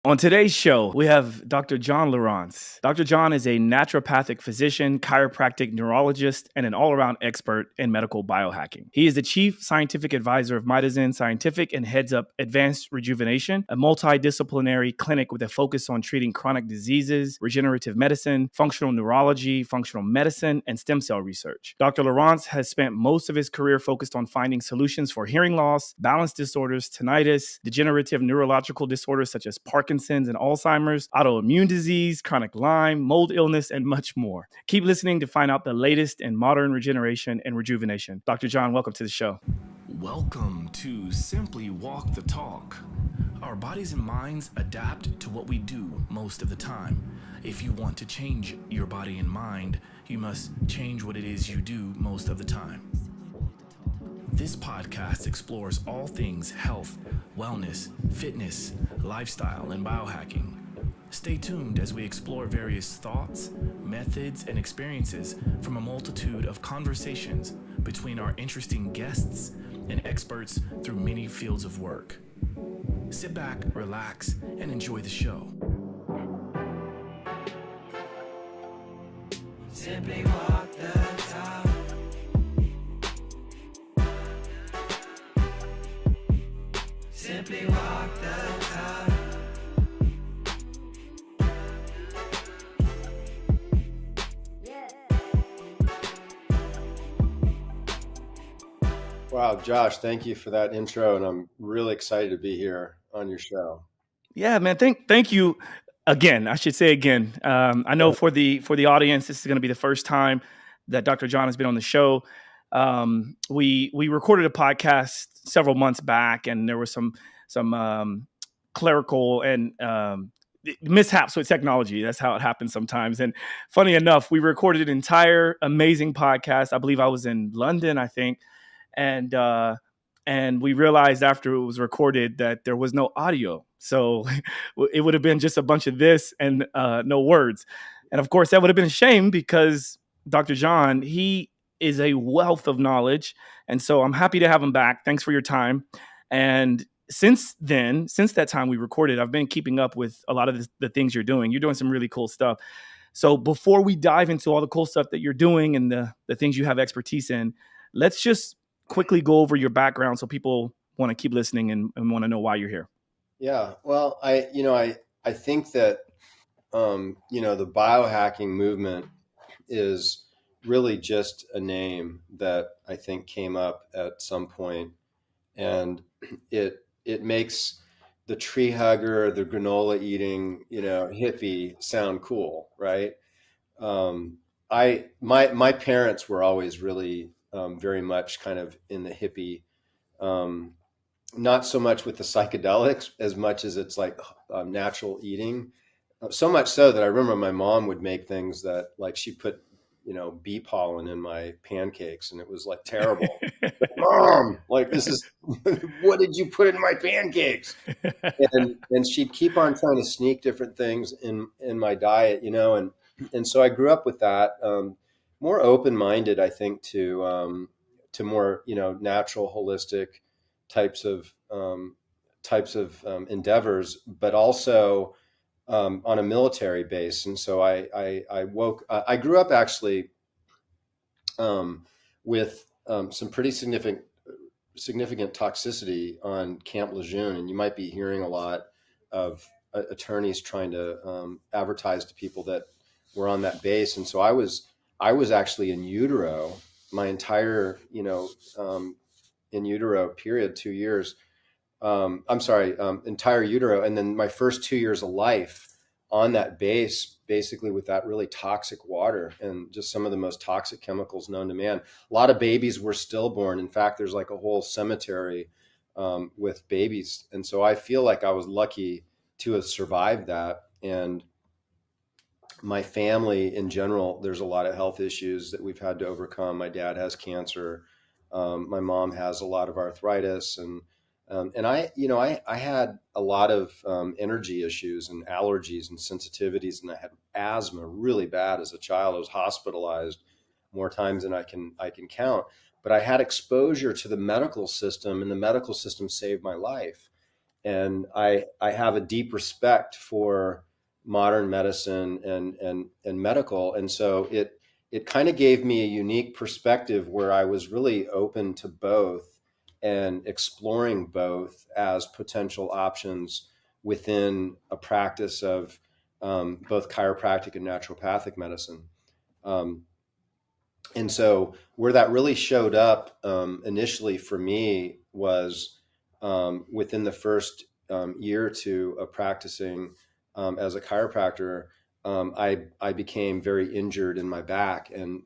On today's show, we have Dr. John Lieurance. Dr. John is a naturopathic physician, chiropractic neurologist, and an all-around expert in medical biohacking. He is the chief scientific advisor of METHYLENE Scientific and heads up Advanced Rejuvenation, a multidisciplinary clinic with a focus on treating chronic diseases, regenerative medicine, functional neurology, functional medicine, and stem cell research. Dr. Lieurance has spent most of his career focused on finding solutions for hearing loss, balance disorders, tinnitus, degenerative neurological disorders such as Parkinson's and ALZHEIMER'S, autoimmune disease, chronic Lyme, mold illness, and much more. Keep listening to find out the latest in modern regeneration and rejuvenation. Dr. John, welcome to the show. Welcome to Simply Walk the Talk. Our bodies and minds adapt to what we do most of the time. If you want to change your body and mind, you must change what it is you do most of the time. This podcast explores all things health, wellness, fitness, lifestyle, and biohacking. Stay tuned as we explore various thoughts, methods, and experiences from a multitude of conversations between our interesting guests and experts through many fields of work. Sit back, relax, and enjoy the show. Simply walk the talk. Simply walk the talk. Wow, Josh, thank you for that intro, and I'm really excited to be here on your show. Yeah, man. Thank you again. I should say again. I know for the audience, this is going to be the first time that Dr. John has been on the show. We recorded a podcast several months back, and there was some clerical and mishaps with technology. That's how it happens sometimes. And funny enough, we recorded an entire amazing podcast. I believe I was in London, I think, and we realized after it was recorded that there was no audio. So it would have been just a bunch of this and no words. And of course, that would have been a shame because Dr. John, he is a wealth of knowledge. And so I'm happy to have him back. Thanks for your time. And since that time we recorded, I've been keeping up with a lot of the things you're doing. You're doing some really cool stuff. So before we dive into all the cool stuff that you're doing and the things you have expertise in, let's just quickly go over your background so people want to keep listening and want to know why you're here. Yeah, well, I think that, the biohacking movement is really just a name that I think came up at some point, and it makes the tree hugger, the granola eating, hippie sound cool, right? My parents were always really very much kind of in the hippie, not so much with the psychedelics as much as it's like natural eating. So much so that I remember my mom would make things that like she put, bee pollen in my pancakes, and it was like terrible. Mom, like, this is, what did you put in my pancakes? And she'd keep on trying to sneak different things in my diet, and so I grew up with that, more open-minded, I think, to more, natural, holistic types of endeavors, but also on a military base. And so I grew up actually with some pretty significant toxicity on Camp Lejeune, and you might be hearing a lot of attorneys trying to advertise to people that were on that base. And so I was actually in utero my entire in utero period, 2 years. Entire utero. And then my first 2 years of life on that base, basically with that really toxic water and just some of the most toxic chemicals known to man. A lot of babies were stillborn. In fact, there's like a whole cemetery with babies. And so I feel like I was lucky to have survived that. And my family in general, there's a lot of health issues that we've had to overcome. My dad has cancer. My mom has a lot of arthritis, and I had a lot of energy issues and allergies and sensitivities, and I had asthma really bad as a child. I was hospitalized more times than I can count. But I had exposure to the medical system, and the medical system saved my life. And I have a deep respect for modern medicine and medical. And so it kind of gave me a unique perspective where I was really open to both and exploring both as potential options within a practice of both chiropractic and naturopathic medicine. Um, and so where that really showed up initially for me was within the first year or two of practicing as a chiropractor. I became very injured in my back, and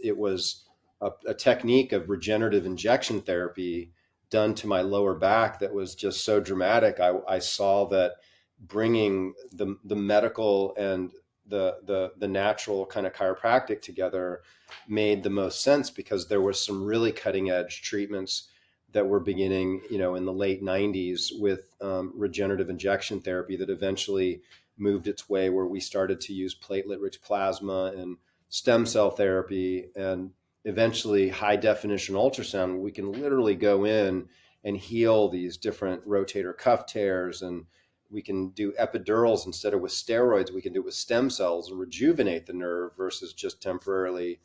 it was a technique of regenerative injection therapy done to my lower back that was just so dramatic. I saw that bringing the medical and the natural kind of chiropractic together made the most sense, because there was some really cutting edge treatments that were beginning, in the late 90s with regenerative injection therapy that eventually moved its way where we started to use platelet rich plasma and stem cell therapy, and eventually high definition ultrasound, where we can literally go in and heal these different rotator cuff tears, and we can do epidurals instead of with steroids. We can do it with stem cells and rejuvenate the nerve versus just temporarily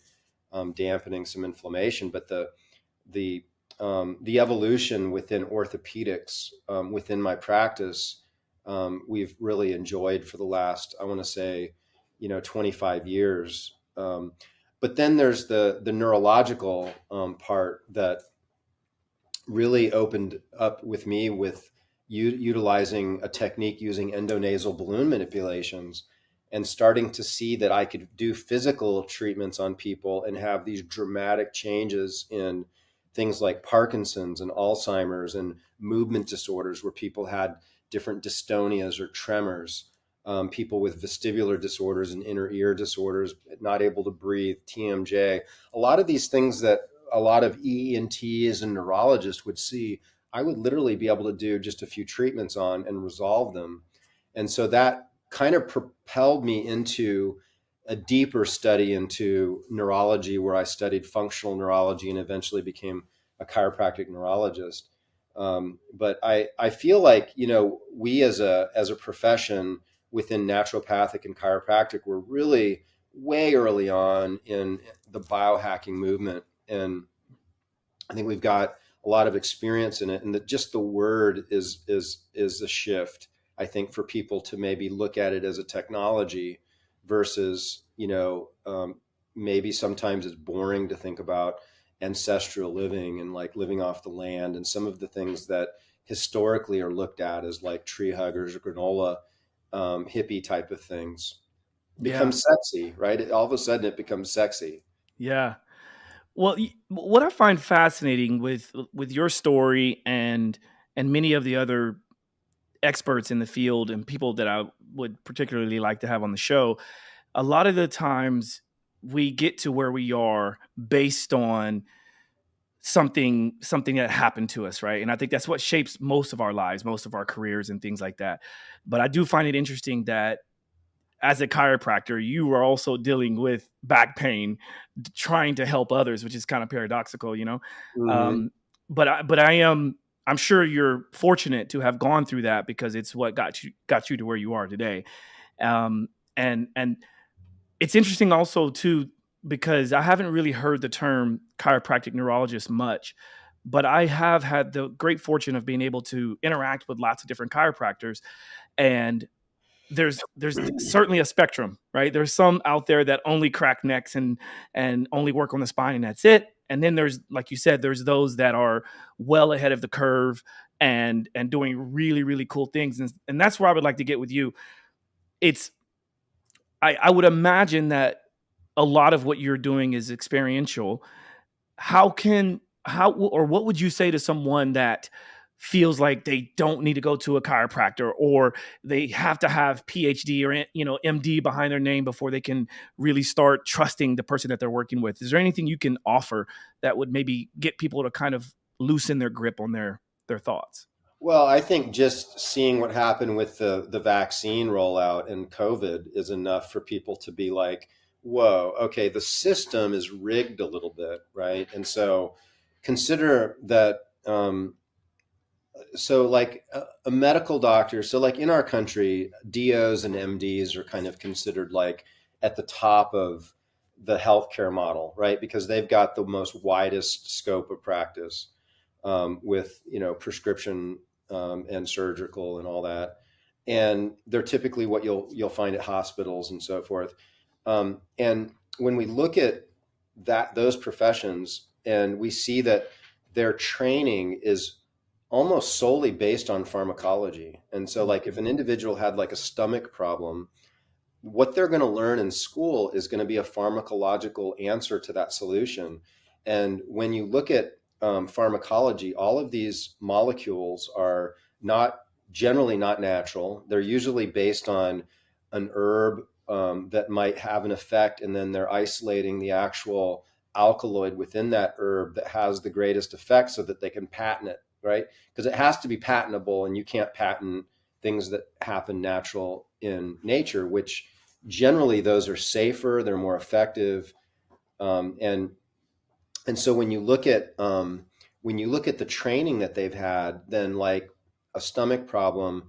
dampening some inflammation. But the evolution within orthopedics within my practice, we've really enjoyed for the last, I want to say, 25 years. But then there's the neurological part that really opened up with me with utilizing a technique using endonasal balloon manipulations, and starting to see that I could do physical treatments on people and have these dramatic changes in things like Parkinson's and Alzheimer's and movement disorders, where people had different dystonias or tremors, people with vestibular disorders and inner ear disorders, not able to breathe, TMJ, a lot of these things that a lot of ENTs and neurologists would see, I would literally be able to do just a few treatments on and resolve them. And so that kind of propelled me into a deeper study into neurology, where I studied functional neurology and eventually became a chiropractic neurologist. But I feel like, we as a profession within naturopathic and chiropractic, we're really way early on in the biohacking movement. And I think we've got a lot of experience in it, and that just the word is a shift, I think, for people to maybe look at it as a technology versus, maybe sometimes it's boring to think about ancestral living and like living off the land, and some of the things that historically are looked at as like tree huggers or granola hippie type of things become sexy, right? All of a sudden it becomes sexy. Yeah. Well, what I find fascinating with your story and many of the other experts in the field and people that I would particularly like to have on the show, a lot of the times we get to where we are based on something that happened to us, right? And I think that's what shapes most of our lives, most of our careers and things like that. But I do find it interesting that as a chiropractor, you are also dealing with back pain, trying to help others, which is kind of paradoxical, Mm-hmm. I'm sure you're fortunate to have gone through that, because it's what got you to where you are today. And it's interesting also too, because I haven't really heard the term chiropractic neurologist much, but I have had the great fortune of being able to interact with lots of different chiropractors, and there's certainly a spectrum, right? There's some out there that only crack necks and only work on the spine, and that's it. And then there's, like you said, there's those that are well ahead of the curve and doing really, really cool things. And that's where I would like to get with you. I would imagine that a lot of what you're doing is experiential. What would you say to someone that feels like they don't need to go to a chiropractor, or they have to have PhD or MD behind their name before they can really start trusting the person that they're working with? Is there anything you can offer that would maybe get people to kind of loosen their grip on their thoughts? Well, I think just seeing what happened with the vaccine rollout and COVID is enough for people to be like, whoa, okay, the system is rigged a little bit, right? And so consider that So like a medical doctor, so like in our country, DOs and MDs are kind of considered like at the top of the healthcare model, right? Because they've got the most widest scope of practice, with, prescription, and surgical and all that. And they're typically what you'll find at hospitals and so forth. And when we look at those professions, and we see that their training is almost solely based on pharmacology. And so like if an individual had like a stomach problem, what they're going to learn in school is going to be a pharmacological answer to that solution. And when you look at pharmacology, all of these molecules are not generally not natural. They're usually based on an herb that might have an effect, and then they're isolating the actual alkaloid within that herb that has the greatest effect so that they can patent it, right? Because it has to be patentable, and you can't patent things that happen natural in nature, which generally those are safer, they're more effective. And so when you look at the training that they've had, then like a stomach problem,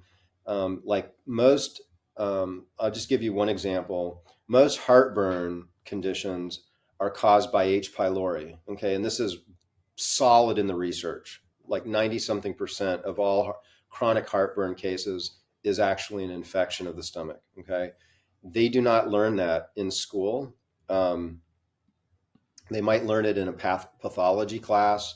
like most, I'll just give you one example. Most heartburn conditions are caused by H. pylori. Okay, and this is solid in the research. Like 90-something% of all chronic heartburn cases is actually an infection of the stomach. Okay, they do not learn that in school. They might learn it in a pathology class,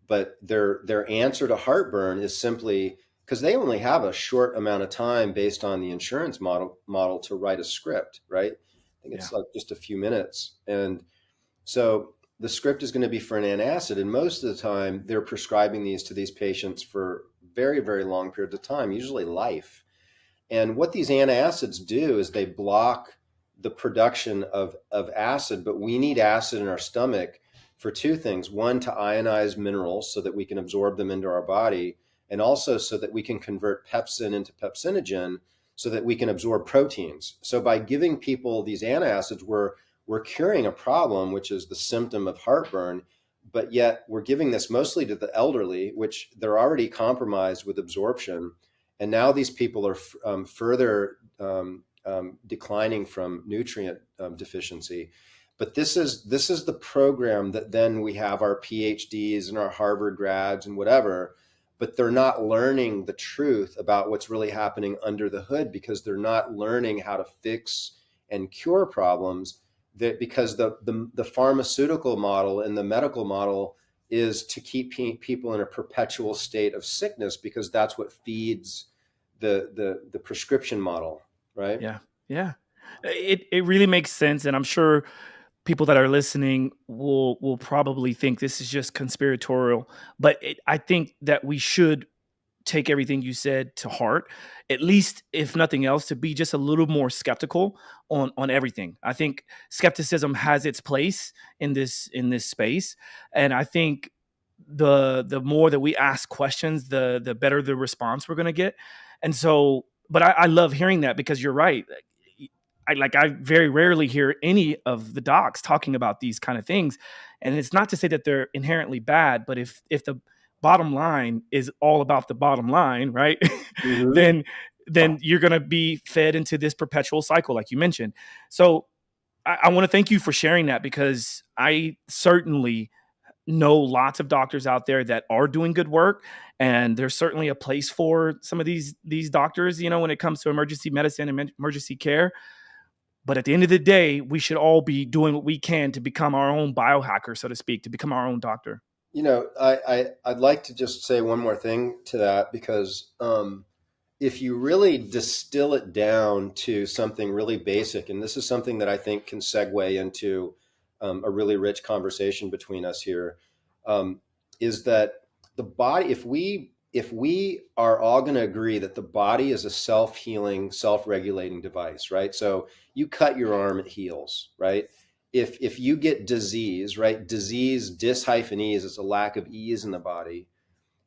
but their answer to heartburn is simply because they only have a short amount of time based on the insurance model to write a script, right? I think it's like just a few minutes. And so the script is going to be for an antacid, and most of the time they're prescribing these to these patients for very, very long periods of time, usually life. And what these antacids do is they block the production of acid, but we need acid in our stomach for two things. One, to ionize minerals so that we can absorb them into our body, and also so that we can convert pepsin into pepsinogen so that we can absorb proteins. So by giving people these antacids, we're curing a problem, which is the symptom of heartburn, but yet we're giving this mostly to the elderly, which they're already compromised with absorption. And now these people are further declining from nutrient deficiency. But this is the program that then we have our PhDs and our Harvard grads and whatever, but they're not learning the truth about what's really happening under the hood, because they're not learning how to fix and cure problems. Because the pharmaceutical model and the medical model is to keep people in a perpetual state of sickness, because that's what feeds the prescription model, right? Yeah. It really makes sense, and I'm sure people that are listening will probably think this is just conspiratorial, but I think that we should take everything you said to heart, at least if nothing else, to be just a little more skeptical on everything. I think skepticism has its place in this space, and I think the more that we ask questions, the better the response we're going to get. And so, but I love hearing that, because you're right. I very rarely hear any of the docs talking about these kind of things. And it's not to say that they're inherently bad, but if the bottom line is all about the bottom line, right? Mm-hmm. then you're going to be fed into this perpetual cycle, like you mentioned. So I want to thank you for sharing that, because I certainly know lots of doctors out there that are doing good work, and there's certainly a place for some of these doctors, when it comes to emergency medicine and emergency care. But at the end of the day, we should all be doing what we can to become our own biohacker, so to speak, to become our own doctor. I'd like to just say one more thing to that, because if you really distill it down to something really basic, and this is something that I think can segue into a really rich conversation between us here, is that the body, if we are all going to agree that the body is a self-healing, self-regulating device, right? So you cut your arm, it heals, right? If you get disease, right? Disease, dis-ease, is a lack of ease in the body.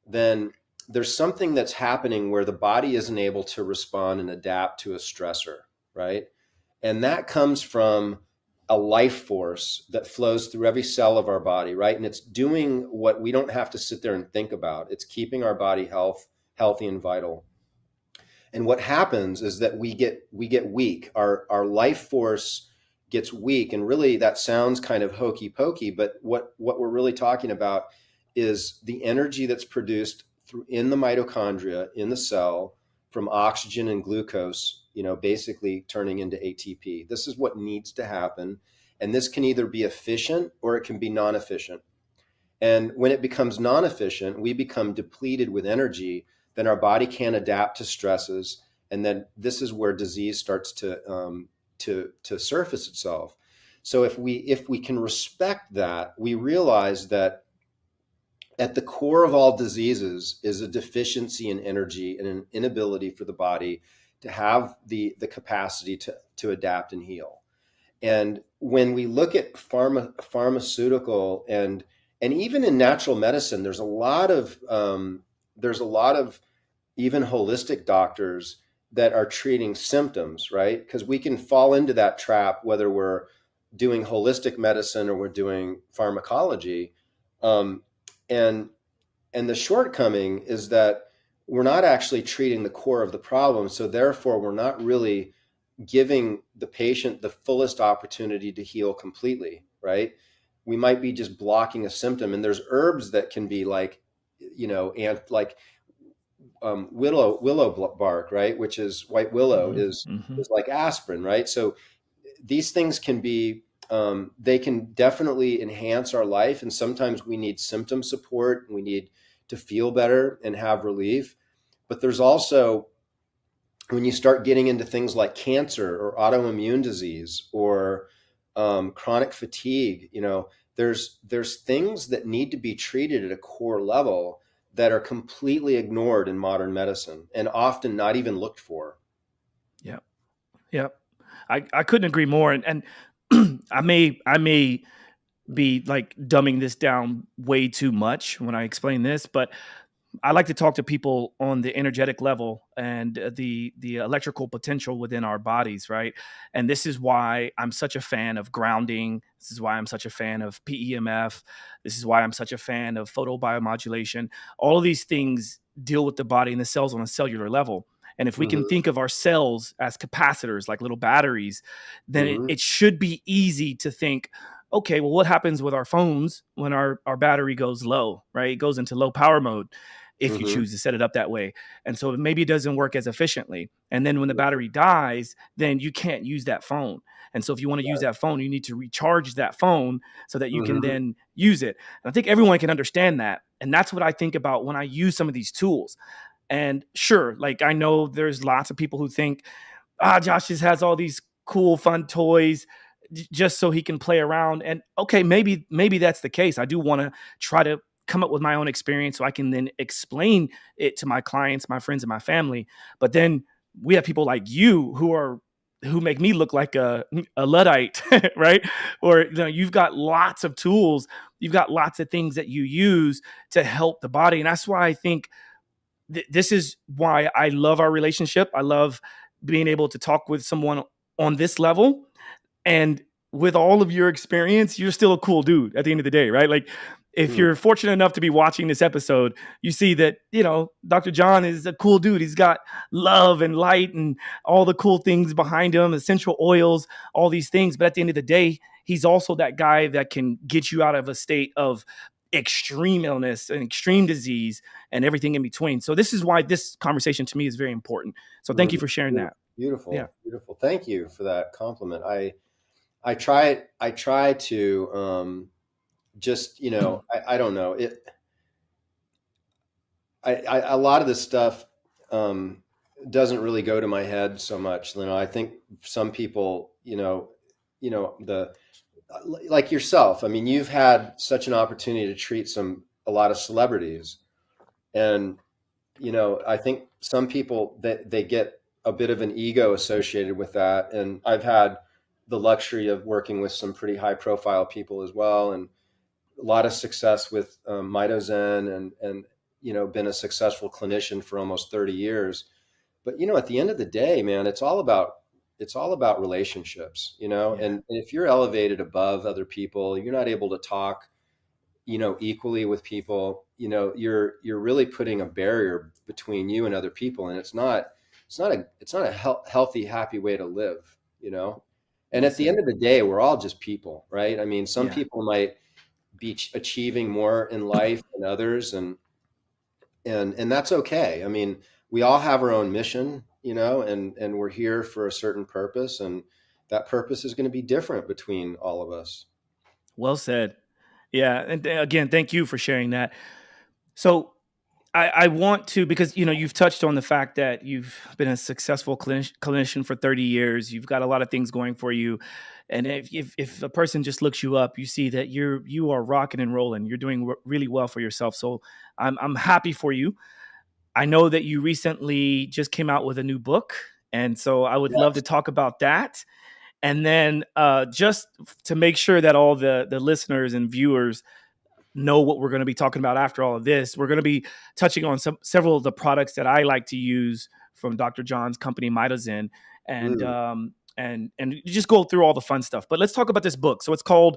Then there's something that's happening where the body isn't able to respond and adapt to a stressor, right? And that comes from a life force that flows through every cell of our body, right? And it's doing what we don't have to sit there and think about. It's keeping our body healthy and vital. And what happens is that we get weak. Our life force gets weak. And really that sounds kind of hokey pokey, but what we're really talking about is the energy that's produced in the mitochondria, in the cell, from oxygen and glucose, basically turning into ATP. This is what needs to happen. And this can either be efficient or it can be non-efficient. And when it becomes non-efficient, we become depleted with energy, then our body can't adapt to stresses. And then this is where disease starts to surface itself. So if we can respect that, we realize that at the core of all diseases is a deficiency in energy and an inability for the body to have the capacity to adapt and heal. And when we look at pharmaceutical and even in natural medicine, there's a lot of even holistic doctors that are treating symptoms, right? Because we can fall into that trap, whether we're doing holistic medicine or we're doing pharmacology. And the shortcoming is that we're not actually treating the core of the problem. So therefore, we're not really giving the patient the fullest opportunity to heal completely, right? We might be just blocking a symptom. And there's herbs that can be like, willow bark, right? Which is white willow is like aspirin, right? So these things can be, they can definitely enhance our life. And sometimes we need symptom support. We need to feel better and have relief. But there's also, when you start getting into things like cancer or autoimmune disease or chronic fatigue, there's things that need to be treated at a core level that are completely ignored in modern medicine and often not even looked for. Yeah. I couldn't agree more. And I may be like dumbing this down way too much when I explain this, but I like to talk to people on the energetic level and the electrical potential within our bodies, right? And this is why I'm such a fan of grounding. This is why I'm such a fan of PEMF. This is why I'm such a fan of photobiomodulation. All of these things deal with the body and the cells on a cellular level. And if we can think of our cells as capacitors, like little batteries, then it should be easy to think, okay, well, what happens with our phones when our battery goes low, right? It goes into low power mode if you choose to set it up that way. And so maybe it doesn't work as efficiently. And then when the battery dies, then you can't use that phone. And so if you want to use that phone, you need to recharge that phone so that you can then use it. And I think everyone can understand that. And that's what I think about when I use some of these tools. And sure, like I know there's lots of people who think, Josh just has all these cool, fun toys just so he can play around. And okay, maybe that's the case. I do want to try to come up with my own experience so I can then explain it to my clients, my friends, and my family. But then we have people like you who make me look like a Luddite, right? Or you've got lots of tools, you've got lots of things that you use to help the body. And that's why I think this is why I love our relationship. I love being able to talk with someone on this level. And with all of your experience, you're still a cool dude at the end of the day, right? Like if you're fortunate enough to be watching this episode, you see that, Dr. John is a cool dude. He's got love and light and all the cool things behind him, essential oils, all these things. But at the end of the day, he's also that guy that can get you out of a state of extreme illness and extreme disease and everything in between. So this is why this conversation to me is very important. So thank you for sharing that. Beautiful. Yeah. Beautiful. Thank you for that compliment. I try to just, I don't know it. A lot of this stuff doesn't really go to my head so much. I think some people, like yourself, I mean, you've had such an opportunity to treat a lot of celebrities. And, I think some people that they get a bit of an ego associated with that. And I've had the luxury of working with some pretty high profile people as well. And a lot of success with Ozone and, been a successful clinician for almost 30 years. But, at the end of the day, man, it's all about it's all about relationships, you know, Yeah. and if you're elevated above other people, you're not able to talk, you know, equally with people, you know, you're really putting a barrier between you and other people. And it's not a healthy, happy way to live, you know? And Well at the end said. of the day, we're all just people, right? I mean, some Yeah. people might be achieving more in life than others, and that's okay. I mean, we all have our own mission, you know, and we're here for a certain purpose, and that purpose is going to be different between all of us. Well said. Yeah. And again, thank you for sharing that. So I want to, because, you've touched on the fact that you've been a successful clinician for 30 years. You've got a lot of things going for you. And if a person just looks you up, you see that you are rocking and rolling. You're doing really well for yourself. So I'm happy for you. I know that you recently just came out with a new book. And so I would love to talk about that. And then just to make sure that all the listeners and viewers know what we're going to be talking about after all of this, we're going to be touching on several of the products that I like to use from Dr. John's company, MitoZen, and Mm. and just go through all the fun stuff. But let's talk about this book. So it's called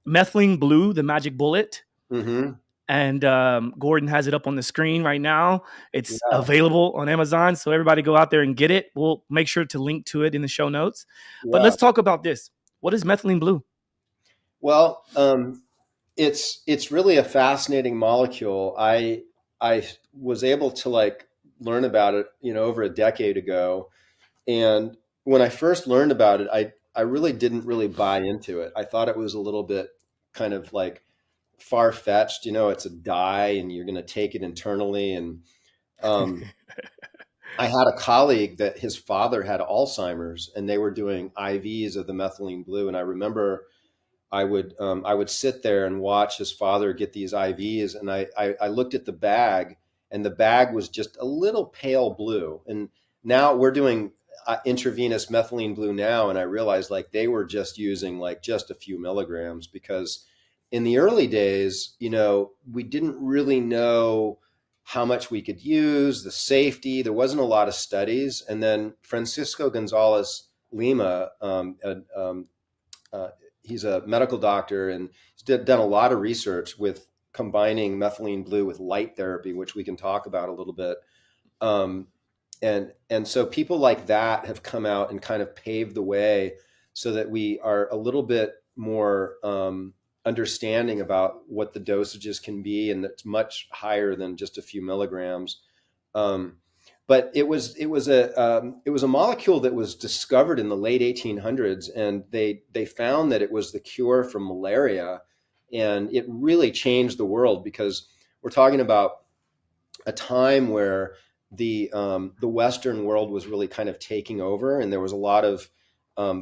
Methylene Blue, the Magic Bullet. Mm-hmm. And Gordon has it up on the screen right now. It's Yeah. available on Amazon. So everybody go out there and get it. We'll make sure to link to it in the show notes. But Yeah. let's talk about this. What is methylene blue? Well, it's really a fascinating molecule. I was able to like learn about it, you know, over a decade ago. And when I first learned about it, I really didn't really buy into it. I thought it was a little bit kind of like far-fetched, you know, it's a dye and you're going to take it internally. And I had a colleague that his father had Alzheimer's, and they were doing IVs of the methylene blue. And I remember I would sit there and watch his father get these IVs, and I looked at the bag, and the bag was just a little pale blue. And now we're doing intravenous methylene blue now, and I realized like they were just using like just a few milligrams, because in the early days, you know, we didn't really know how much we could use, the safety. There wasn't a lot of studies. And then Francisco Gonzalez Lima, he's a medical doctor, and he's done a lot of research with combining methylene blue with light therapy, which we can talk about a little bit. And so people like that have come out and kind of paved the way so that we are a little bit more understanding about what the dosages can be, and that's much higher than just a few milligrams. But it was a molecule that was discovered in the late 1800s, and they found that it was the cure for malaria, and it really changed the world, because we're talking about a time where the Western world was really kind of taking over, and there was a lot of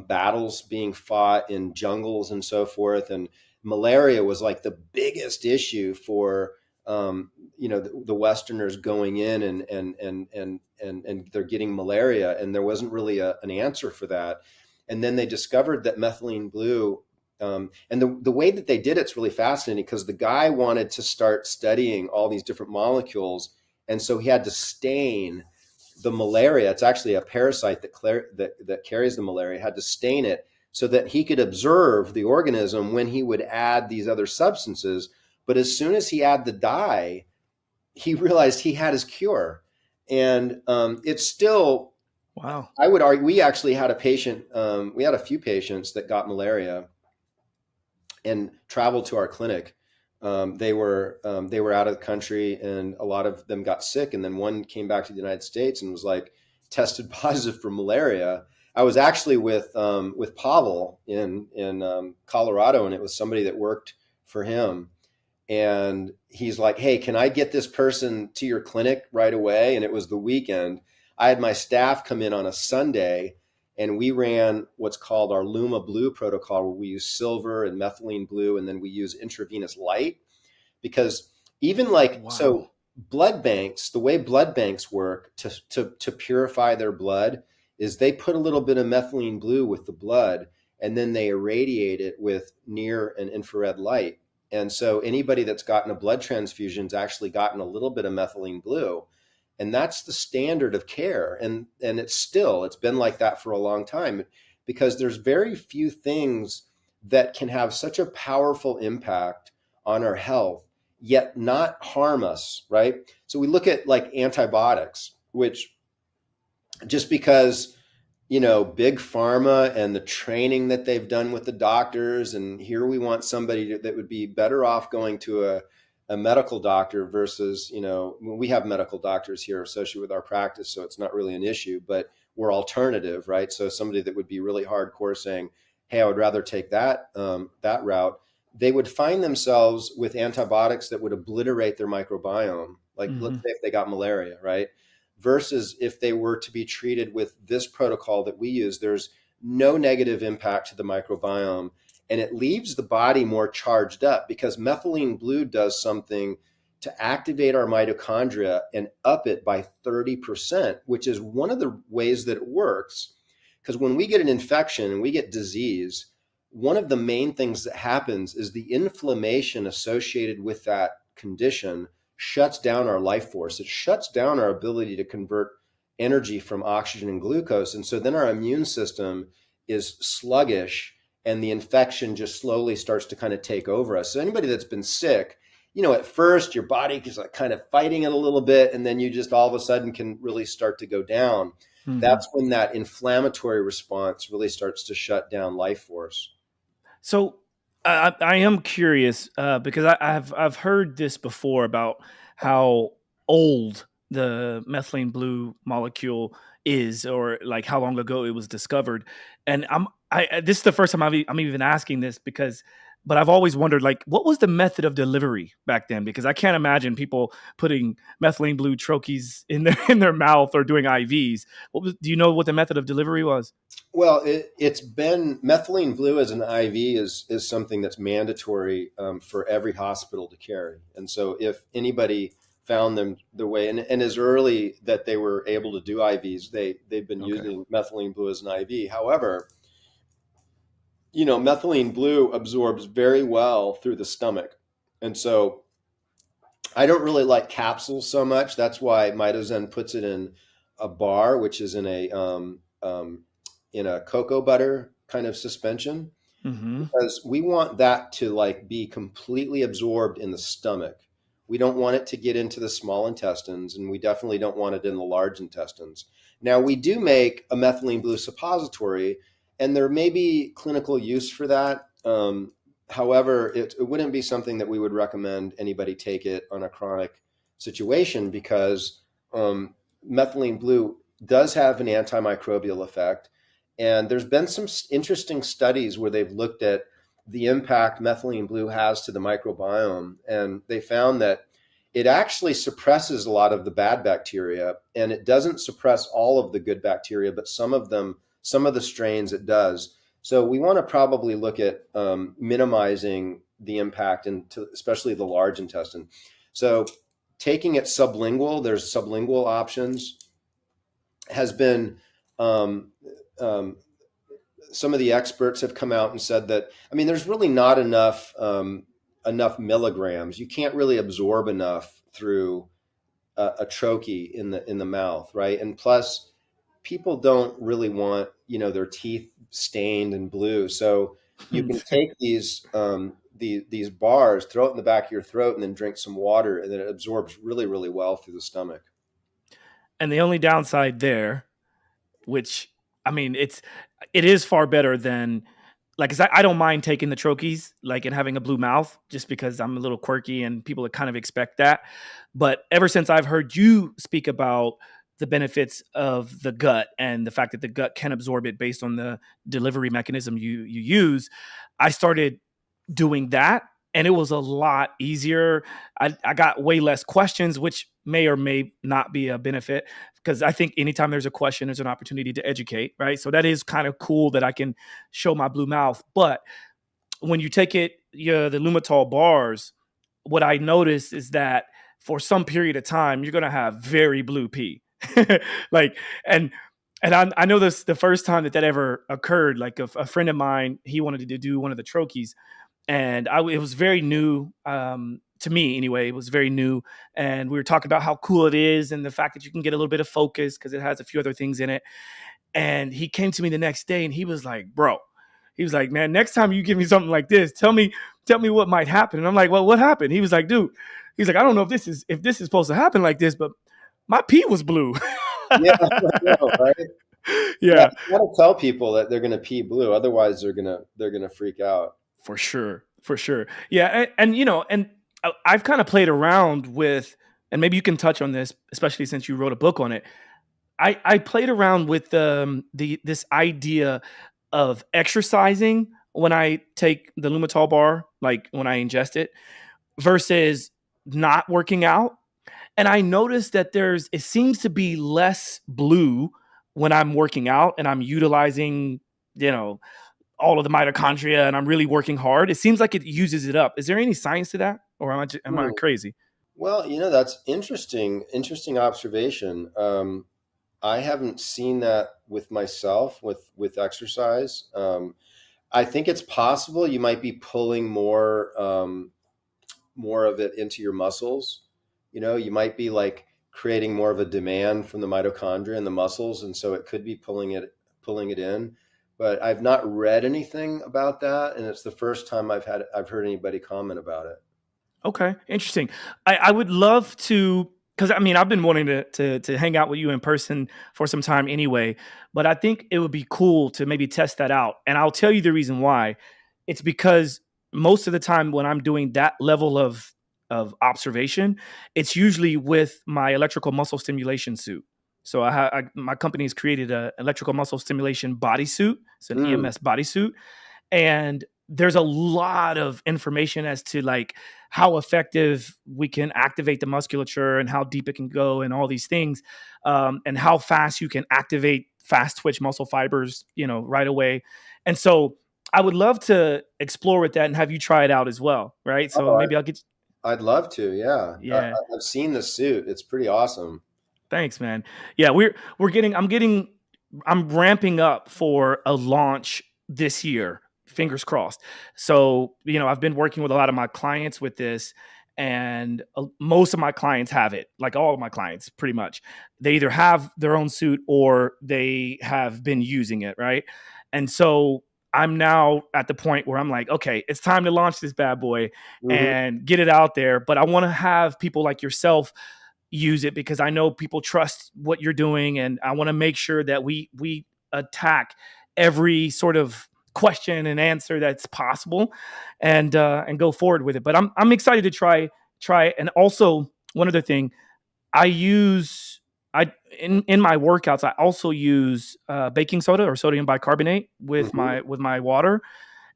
battles being fought in jungles and so forth, and malaria was like the biggest issue for you know, the Westerners going in and they're getting malaria, and there wasn't really an answer for that. And then they discovered that methylene blue, and the way that they did it's really fascinating, because the guy wanted to start studying all these different molecules, and so he had to stain the malaria. It's actually a parasite that carries the malaria. Had to stain it so that he could observe the organism when he would add these other substances. But as soon as he added the dye, he realized he had his cure. And it's still, Wow. I would argue, we actually had a patient, we had a few patients that got malaria and traveled to our clinic. They were out of the country, and a lot of them got sick. And then one came back to the United States and was like tested positive for malaria. I was actually with Pavel in Colorado, and it was somebody that worked for him. And he's like, "Hey, can I get this person to your clinic right away?" And it was the weekend. I had my staff come in on a Sunday, and we ran what's called our Luma Blue protocol, where we use silver and methylene blue, and then we use intravenous light. Because even like, Wow. so blood banks, the way blood banks work to purify their blood is they put a little bit of methylene blue with the blood, and then they irradiate it with near and infrared light. And so anybody that's gotten a blood transfusion has actually gotten a little bit of methylene blue. And that's the standard of care. And it's been like that for a long time, because there's very few things that can have such a powerful impact on our health, yet not harm us, right? So we look at like antibiotics, which just because, big pharma and the training that they've done with the doctors, and here we want somebody that would be better off going to a medical doctor versus, we have medical doctors here associated with our practice, so it's not really an issue, but we're alternative, right? So somebody that would be really hardcore saying, hey, I would rather take that route, they would find themselves with antibiotics that would obliterate their microbiome. Like let's say if they got malaria, right? Versus if they were to be treated with this protocol that we use, there's no negative impact to the microbiome, and it leaves the body more charged up, because methylene blue does something to activate our mitochondria and up it by 30%, which is one of the ways that it works. Because when we get an infection and we get disease, one of the main things that happens is the inflammation associated with that condition shuts down our life force. It shuts down our ability to convert energy from oxygen and glucose. And so then our immune system is sluggish, and the infection just slowly starts to kind of take over us. So anybody that's been sick, at first your body is like kind of fighting it a little bit, and then you just all of a sudden can really start to go down. That's when that inflammatory response really starts to shut down life force. So I am curious because I've heard this before about how old the methylene blue molecule is, or like how long ago it was discovered. And this is the first time I'm even asking this, but I've always wondered, like, what was the method of delivery back then? Because I can't imagine people putting methylene blue troches in their mouth or doing IVs. Do you know what the method of delivery was? Well, it's been methylene blue as an IV is something that's mandatory for every hospital to carry. And so if anybody found them the way, and as early that they were able to do IVs, they've been using methylene blue as an IV. However, methylene blue absorbs very well through the stomach. And so I don't really like capsules so much. That's why Mitozen puts it in a bar, which is in a cocoa butter kind of suspension, because we want that to like be completely absorbed in the stomach. We don't want it to get into the small intestines, and we definitely don't want it in the large intestines. Now, we do make a methylene blue suppository, and there may be clinical use for that. However, it wouldn't be something that we would recommend anybody take it on a chronic situation, because methylene blue does have an antimicrobial effect. And there's been some interesting studies where they've looked at the impact methylene blue has to the microbiome. And they found that it actually suppresses a lot of the bad bacteria, and it doesn't suppress all of the good bacteria, but some of the strains it does. So we want to probably look at minimizing the impact into especially the large intestine. So taking it sublingual, there's sublingual options, has been some of the experts have come out and said that, there's really not enough milligrams. You can't really absorb enough through a troche in the mouth, right? And plus, people don't really want their teeth stained and blue. So you can take these bars, throw it in the back of your throat, and then drink some water, and then it absorbs really, really well through the stomach. And the only downside there, which it is far better than, like, 'cause I don't mind taking the troches, like, and having a blue mouth, just because I'm a little quirky and people kind of expect that. But ever since I've heard you speak about the benefits of the gut and the fact that the gut can absorb it based on the delivery mechanism you use, I started doing that, and it was a lot easier. I got way less questions, which may or may not be a benefit, because I think anytime there's a question, there's an opportunity to educate, right? So that is kind of cool that I can show my blue mouth. But when you take the Lumitol bars, what I noticed is that for some period of time, you're going to have very blue pee. And I know this, the first time that ever occurred, like a friend of mine, he wanted to do one of the troches, and it was very new. to me anyway, it was very new. And we were talking about how cool it is and the fact that you can get a little bit of focus because it has a few other things in it. And he came to me the next day and he was like, bro, he was like, man, next time you give me something like this, tell me what might happen. And I'm like, well, what happened? He was like, dude, he's like, I don't know if this is supposed to happen like this, but my pee was blue. Yeah, I know, right? Yeah. You gotta tell people that they're gonna pee blue, otherwise they're gonna freak out. For sure. Yeah. And I've kind of played around with, and maybe you can touch on this, especially since you wrote a book on it. I played around with this idea of exercising when I take the Lumitol bar, like when I ingest it, versus not working out. And I noticed that it seems to be less blue when I'm working out and I'm utilizing, all of the mitochondria and I'm really working hard. It seems like it uses it up. Is there any science to that? Or am I crazy? Well, that's interesting observation. I haven't seen that with myself with exercise. I think it's possible you might be pulling more of it into your muscles. You might be like creating more of a demand from the mitochondria and the muscles, and so it could be pulling it in. But I've not read anything about that, and it's the first time I've heard anybody comment about it. Okay, interesting. I would love to, because I've been wanting to hang out with you in person for some time anyway, but I think it would be cool to maybe test that out. And I'll tell you the reason why. It's because most of the time when I'm doing that level of observation, it's usually with my electrical muscle stimulation suit. So my company has created an electrical muscle stimulation bodysuit. It's an EMS bodysuit. And there's a lot of information as to like how effective we can activate the musculature and how deep it can go and all these things, and how fast you can activate fast twitch muscle fibers, right away. And so I would love to explore with that and have you try it out as well. Right. So maybe I'd love to. Yeah. Yeah. I've seen the suit. It's pretty awesome. Thanks, man. Yeah. I'm ramping up for a launch this year. Fingers crossed. So, I've been working with a lot of my clients with this, and most of my clients have it, like all of my clients, pretty much. They either have their own suit or they have been using it, right? And so I'm now at the point where I'm like, okay, it's time to launch this bad boy and get it out there. But I want to have people like yourself use it because I know people trust what you're doing, and I want to make sure that we attack every sort of question and answer that's possible, and go forward with it. But I'm excited to try. And also one other thing, in my workouts, I also use baking soda or sodium bicarbonate with my water,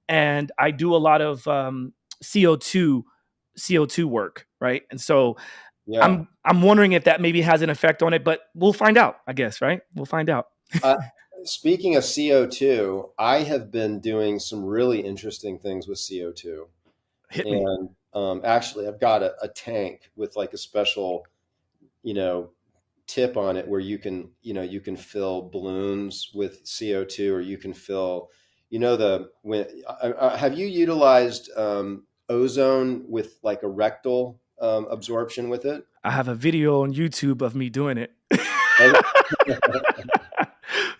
and I do a lot of CO2 work, right? And so I'm wondering if that maybe has an effect on it, but we'll find out, I guess, right? We'll find out. Speaking of CO2, I have been doing some really interesting things with CO2. Hit me. And actually, I've got a tank with like a special, tip on it where you can fill balloons with CO2, or you can fill, have you utilized ozone with like a rectal absorption with it? I have a video on YouTube of me doing it.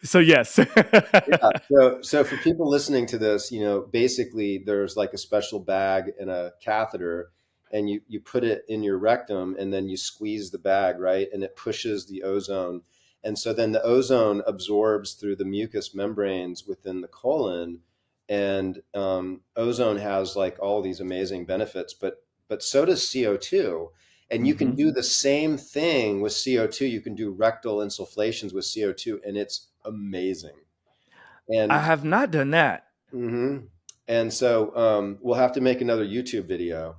So yes. So for people listening to this, basically there's like a special bag and a catheter, and you put it in your rectum, and then you squeeze the bag, right? And it pushes the ozone. And so then the ozone absorbs through the mucous membranes within the colon, and ozone has like all these amazing benefits, but so does CO2. And you can do the same thing with CO2. You can do rectal insufflations with CO2, and it's amazing. And I have not done that. And so we'll have to make another YouTube video.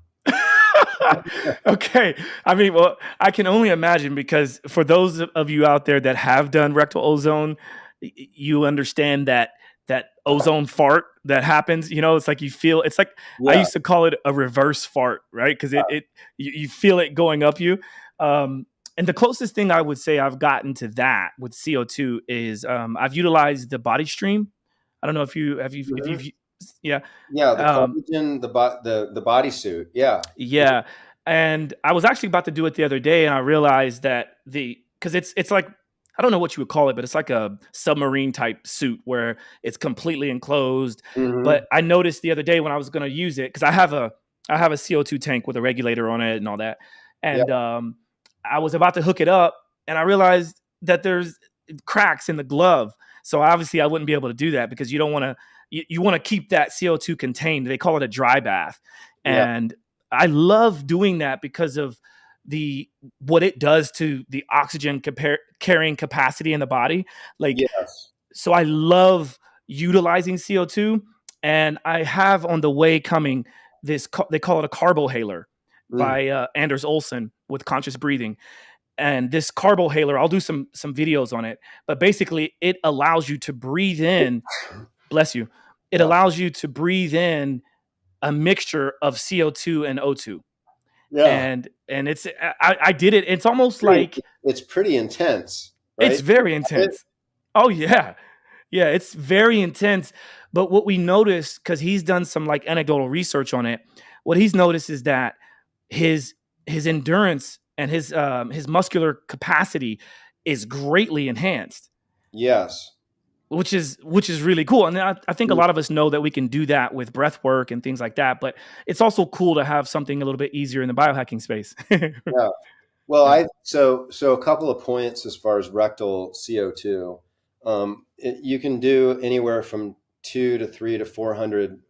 Okay. Well, I can only imagine, because for those of you out there that have done rectal ozone, you understand that ozone fart that happens, it's like you feel, it's like, I used to call it a reverse fart, right? Because you feel it going up you. And the closest thing I would say I've gotten to that with CO2 is I've utilized the body stream. I don't know if you've the collagen, the bodysuit. Yeah. And I was actually about to do it the other day, and I realized that because it's like, I don't know what you would call it, but it's like a submarine type suit where it's completely enclosed. Hmm. But I noticed the other day when I was going to use it, because I have a CO2 tank with a regulator on it and all that, Yeah. and I was about to hook it up, and I realized that there's cracks in the glove. So obviously I wouldn't be able to do that, because you don't want to. You want to keep that CO2 contained. They call it a dry bath, Yeah. and I love doing that because of what it does to the oxygen carrying capacity in the body. Like, Yes. so I love utilizing CO2, and I have on the way coming they call it a carbohaler Mm. by Anders Olsen with conscious breathing. And this carbohaler, I'll do some videos on it, but basically it allows you to breathe in, bless you. It Yeah. allows you to breathe in a mixture of CO2 and O2. Yeah. And it's I did it. It's almost like It's pretty intense, it's right? very intense. Oh yeah. Yeah, it's very intense. But what we noticed, because he's done some like anecdotal research on it, what he's noticed is that his endurance and his muscular capacity is greatly enhanced, Yes. which is really cool. And I think a lot of us know that we can do that with breath work and things like that. But it's also cool to have something a little bit easier in the biohacking space. Yeah. Well, Yeah. so a couple of points as far as rectal CO2. You can do anywhere from 2 to 3 to 400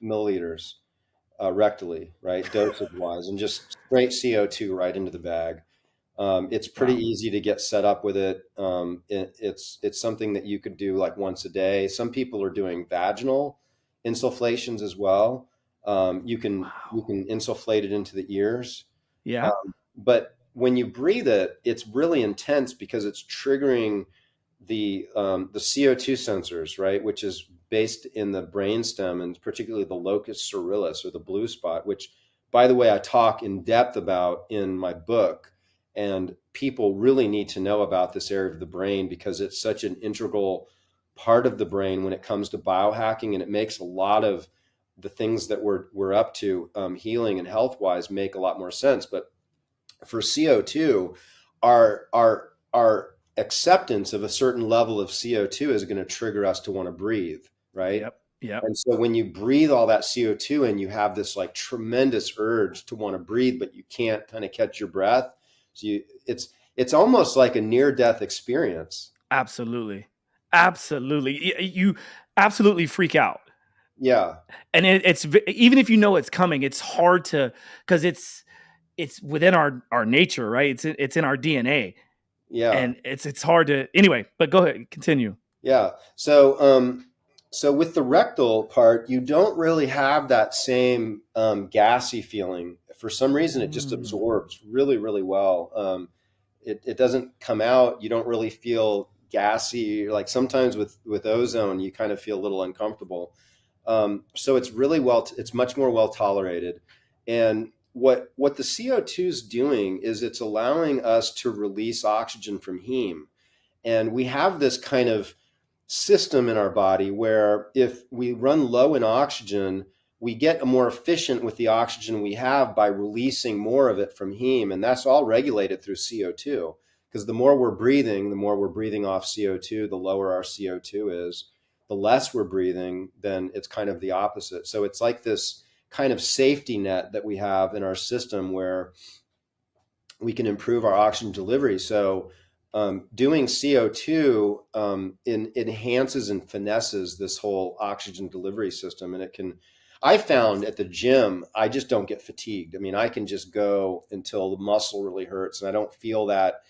milliliters rectally, right? Dosage wise, and just straight CO2 right into the bag. It's pretty Wow. easy to get set up with it. It's something that you could do like once a day. Some people are doing vaginal insufflations as well. You can Wow. insufflate it into the ears. Yeah. But when you breathe it, it's really intense because it's triggering the CO2 sensors, right? Which is based in the brainstem, and particularly the locus coeruleus, or the blue spot, which, by the way, I talk in depth about in my book. And people really need to know about this area of the brain because it's such an integral part of the brain when it comes to biohacking, and it makes a lot of the things that we're up to, healing and health wise, make a lot more sense. But for CO2, our acceptance of a certain level of CO2 is going to trigger us to want to breathe, right? Yep. Yep. And so when you breathe all that CO2 in, you have this like tremendous urge to want to breathe, but you can't kind of catch your breath. So it's almost like a near death experience. Absolutely. Absolutely. You absolutely freak out. Yeah. And even if you know it's coming, it's hard to, because it's within our nature, right? It's in our DNA, Yeah. and it's hard to, anyway. But go ahead, continue. Yeah. So with the rectal part, you don't really have that same gassy feeling. For some reason, it just Mm. absorbs really, really well. It doesn't come out. You don't really feel gassy. Like sometimes with ozone, you kind of feel a little uncomfortable. So it's really it's much more well tolerated. And what the CO2 is doing is it's allowing us to release oxygen from heme. And we have this kind of system in our body where if we run low in oxygen, we get more efficient with the oxygen we have by releasing more of it from heme. And that's all regulated through CO2. Because the more we're breathing off CO2, the lower our CO2 is. The less we're breathing, then it's kind of the opposite. So it's like this kind of safety net that we have in our system where we can improve our oxygen delivery. So doing CO2 enhances and finesses this whole oxygen delivery system. And I found at the gym, I just don't get fatigued. I mean, I can just go until the muscle really hurts and I don't feel that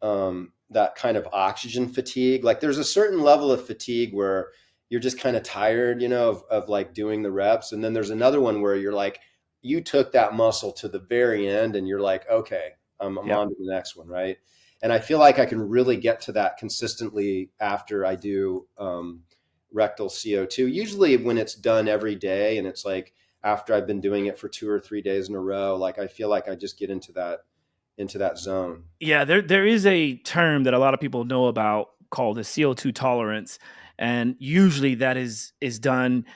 kind of oxygen fatigue. Like there's a certain level of fatigue where you're just kind of tired, of like doing the reps. And then there's another one where you're like, you took that muscle to the very end and you're like, okay, I'm Yep. on to the next one. Right. And I feel like I can really get to that consistently after I do rectal CO2, usually when it's done every day. And it's like, after I've been doing it for 2 or 3 days in a row, like I feel like I just get into that zone. Yeah, there is a term that a lot of people know about called the CO2 tolerance, and usually that is done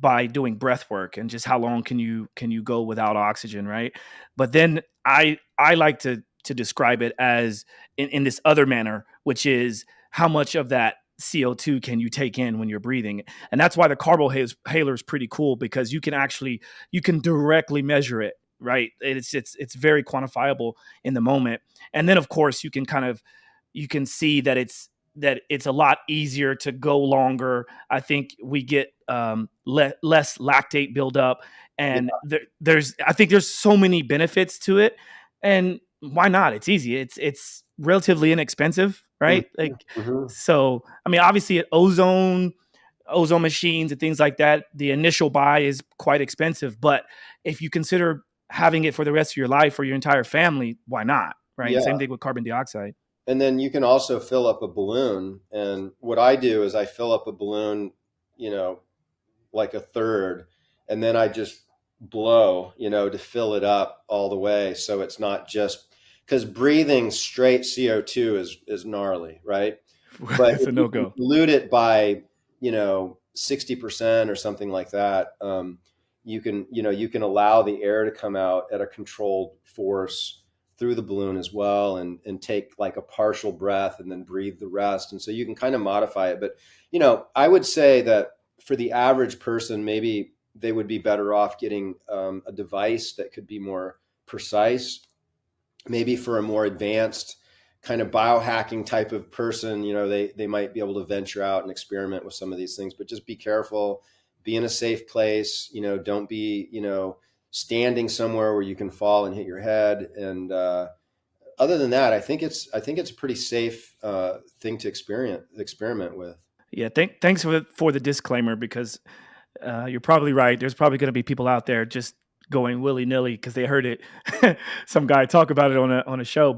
by doing breath work and just how long can you go without oxygen, right? But then I like to describe it as in this other manner, which is how much of that CO2 can you take in when you're breathing. And that's why the carbohaler is pretty cool, because you can directly measure it, right? It's very quantifiable in the moment. And then of course you can see that it's a lot easier to go longer. I think we get less lactate buildup, and I think there's so many benefits to it. And why not? It's easy. It's relatively inexpensive, right? So I mean, obviously at ozone machines and things like that, the initial buy is quite expensive. But if you consider having it for the rest of your life or your entire family, why not? Right. Yeah. Same thing with carbon dioxide. And then you can also fill up a balloon. And what I do is I fill up a balloon, like a third, and then I just blow, to fill it up all the way. So it's not just because breathing straight CO2 is gnarly, right? But it's a no-go. Dilute it by, 60% or something like that. You can allow the air to come out at a controlled force through the balloon as well, and take like a partial breath and then breathe the rest. And so you can kind of modify it. But, I would say that for the average person, maybe they would be better off getting a device that could be more precise. Maybe for a more advanced kind of biohacking type of person, they might be able to venture out and experiment with some of these things, but just be careful, be in a safe place, don't be, standing somewhere where you can fall and hit your head. And other than that, I think it's a pretty safe thing to experiment with. Yeah. Thanks for the disclaimer, because you're probably right. There's probably going to be people out there just going willy-nilly because they heard it, some guy talk about it on a show.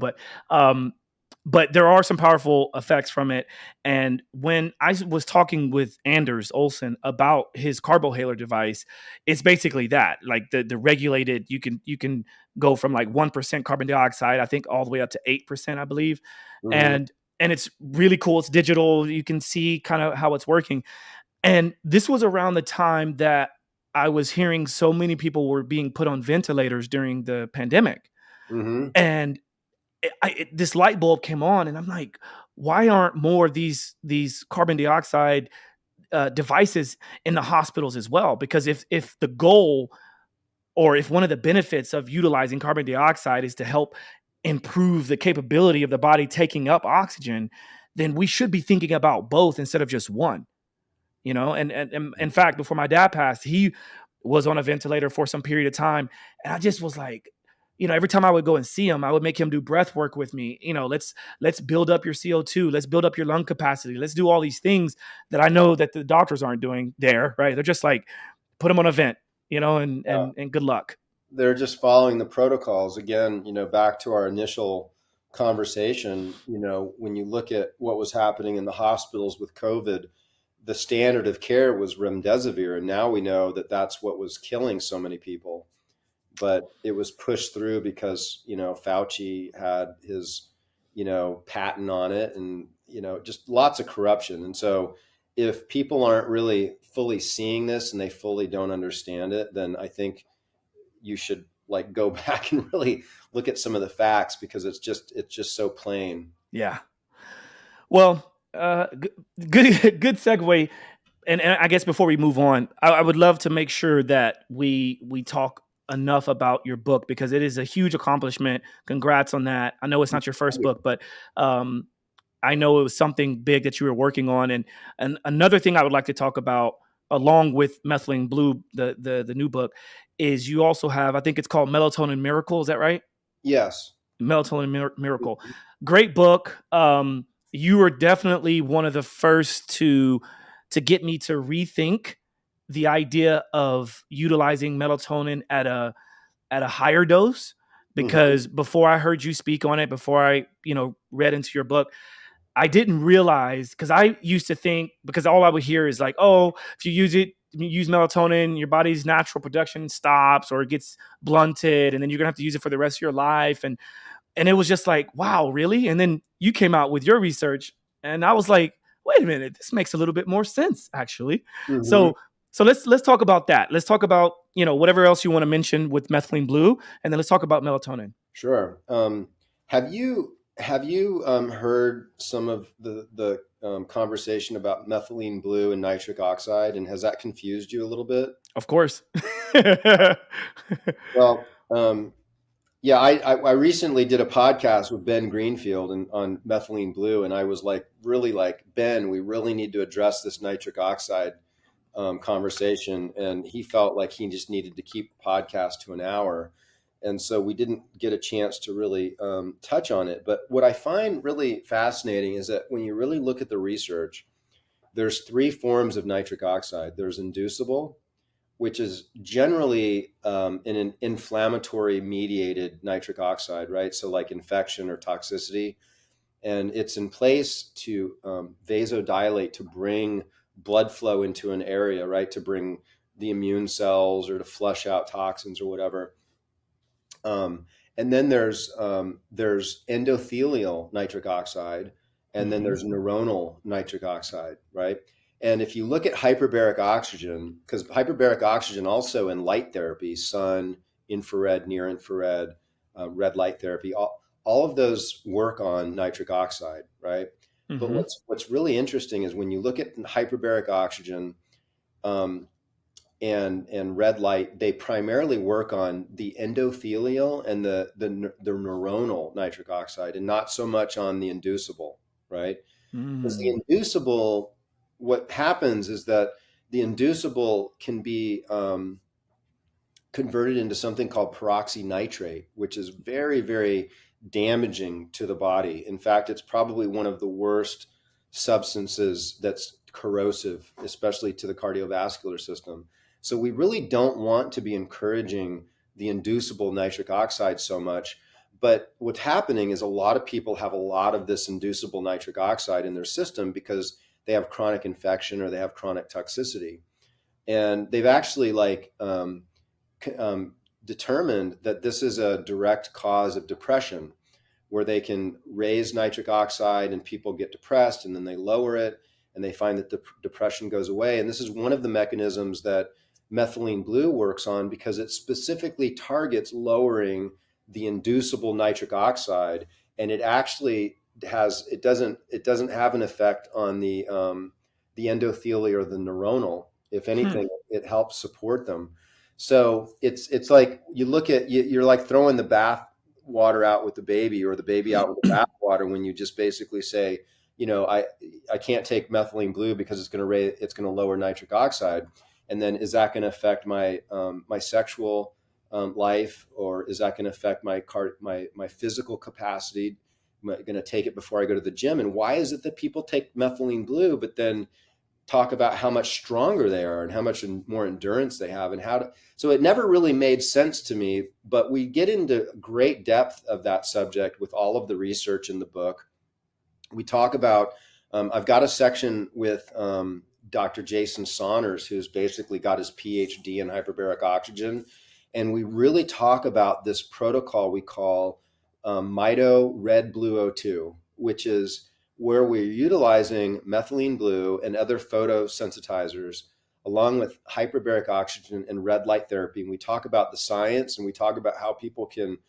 But there are some powerful effects from it. And when I was talking with Anders Olsen about his carbohaler device, it's basically that, like the regulated, you can go from like 1% carbon dioxide, I think, all the way up to 8%, I believe. Mm-hmm. And it's really cool. It's digital. You can see kind of how it's working. And this was around the time that I was hearing so many people were being put on ventilators during the pandemic. Mm-hmm. And this light bulb came on, and I'm like, why aren't more of these carbon dioxide devices in the hospitals as well? Because if the goal, or if one of the benefits of utilizing carbon dioxide is to help improve the capability of the body taking up oxygen, then we should be thinking about both instead of just one. And in fact, before my dad passed, he was on a ventilator for some period of time. And I just was like, every time I would go and see him, I would make him do breath work with me. Let's build up your CO2. Let's build up your lung capacity. Let's do all these things that I know that the doctors aren't doing there, right? They're just like, put him on a vent, and good luck. They're just following the protocols. Again, back to our initial conversation, when you look at what was happening in the hospitals with COVID, the standard of care was remdesivir. And now we know that that's what was killing so many people. But it was pushed through because, Fauci had his, patent on it, and, just lots of corruption. And so if people aren't really fully seeing this and they fully don't understand it, then I think you should go back and really look at some of the facts, because it's just so plain. Yeah. Well, good segue. And I guess before we move on, I would love to make sure that we talk enough about your book, because it is a huge accomplishment. Congrats on that. I know it's not your first book, but I know it was something big that you were working on. And another thing I would like to talk about, along with Methylene Blue, the new book, is you also have, I think it's called Melatonin Miracle. Is that right? Yes. Melatonin Miracle. Great book. You were definitely one of the first to get me to rethink the idea of utilizing melatonin at a higher dose, because before I heard you speak on it, before I, read into your book, I didn't realize, because I used to think, because all I would hear is like, oh, if you use melatonin, your body's natural production stops or it gets blunted, and then you're gonna have to use it for the rest of your life. And it was just like, wow, really? And then you came out with your research, and I was like, wait a minute, this makes a little bit more sense, actually. Mm-hmm. So So let's talk about that. Let's talk about, whatever else you want to mention with methylene blue, and then let's talk about melatonin. Sure. Have you heard some of the conversation about methylene blue and nitric oxide, and has that confused you a little bit? Of course. Well, yeah, I recently did a podcast with Ben Greenfield on methylene blue, and I was like, really like, Ben, we really need to address this nitric oxide conversation, and he felt like he just needed to keep the podcast to an hour, and so we didn't get a chance to really touch on it. But what I find really fascinating is that when you really look at the research, there's three forms of nitric oxide. There's inducible, which is generally an inflammatory mediated nitric oxide, right? So like infection or toxicity. And it's in place to vasodilate, to bring blood flow into an area, right? To bring the immune cells or to flush out toxins or whatever. And then there's endothelial nitric oxide, and then there's neuronal nitric oxide, right? And if you look at hyperbaric oxygen, because hyperbaric oxygen also in light therapy, sun, infrared, near infrared, red light therapy, all of those work on nitric oxide, right? Mm-hmm. But what's really interesting is when you look at hyperbaric oxygen and red light, they primarily work on the endothelial and the neuronal nitric oxide, and not so much on the inducible, right? Because the inducible, what happens is that the inducible can be converted into something called peroxynitrate, which is very, very damaging to the body. In fact, it's probably one of the worst substances that's corrosive, especially to the cardiovascular system. So we really don't want to be encouraging the inducible nitric oxide so much. But what's happening is a lot of people have a lot of this inducible nitric oxide in their system because they have chronic infection or they have chronic toxicity. And they've actually determined that this is a direct cause of depression, where they can raise nitric oxide and people get depressed, and then they lower it and they find that the depression goes away. And this is one of the mechanisms that methylene blue works on, because it specifically targets lowering the inducible nitric oxide, and it actually doesn't have an effect on the endothelial or the neuronal. If anything, it helps support them. So it's like you look at, you're like throwing the bath water out with the baby, or the baby out with the bath water, when you just basically say, I can't take methylene blue because it's going to lower nitric oxide. And then is that going to affect my sexual life, or is that going to affect my physical capacity? Am I going to take it before I go to the gym? And why is it that people take methylene blue, but then talk about how much stronger they are and how much more endurance they have, and so it never really made sense to me, but we get into great depth of that subject with all of the research in the book. We talk about, I've got a section with Dr. Jason Saunders, who's basically got his PhD in hyperbaric oxygen. And we really talk about this protocol we call MITO Red Blue O2, which is where we're utilizing methylene blue and other photosensitizers along with hyperbaric oxygen and red light therapy. And we talk about the science, and we talk about how people can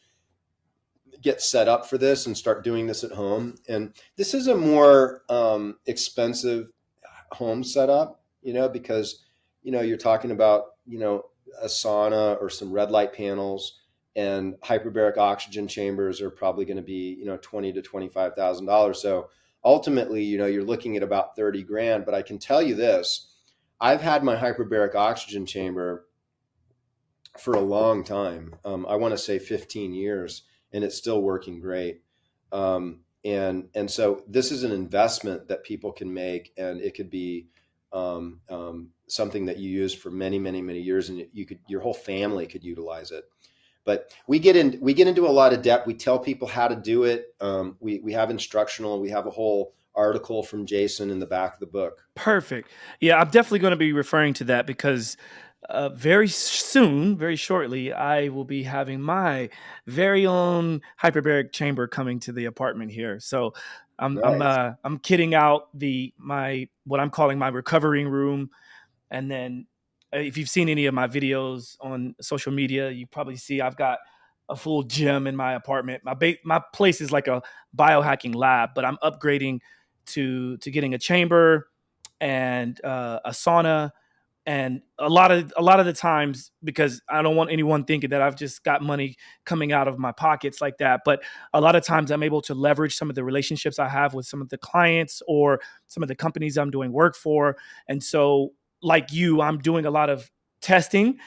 get set up for this and start doing this at home. And this is a more expensive home setup, because, you're talking about, a sauna or some red light panels, and hyperbaric oxygen chambers are probably going to be, $20,000 to $25,000. So ultimately, you're looking at about 30 grand. But I can tell you this, I've had my hyperbaric oxygen chamber for a long time. I want to say 15 years, and it's still working great. And so this is an investment that people can make, and it could be something that you use for many, many, many years, and your whole family could utilize it. But we get into a lot of depth. We tell people how to do it. We have instructional. We have a whole article from Jason in the back of the book. Perfect. Yeah, I'm definitely going to be referring to that, because very soon, very shortly, I will be having my very own hyperbaric chamber coming to the apartment here. So I'm kitting out what I'm calling my recovering room, and then if you've seen any of my videos on social media, you probably see I've got a full gym in my apartment. My place is like a biohacking lab, but I'm upgrading to getting a chamber and a sauna. And a lot of the times, because I don't want anyone thinking that I've just got money coming out of my pockets like that, but a lot of times I'm able to leverage some of the relationships I have with some of the clients or some of the companies I'm doing work for. And so, like you, I'm doing a lot of testing.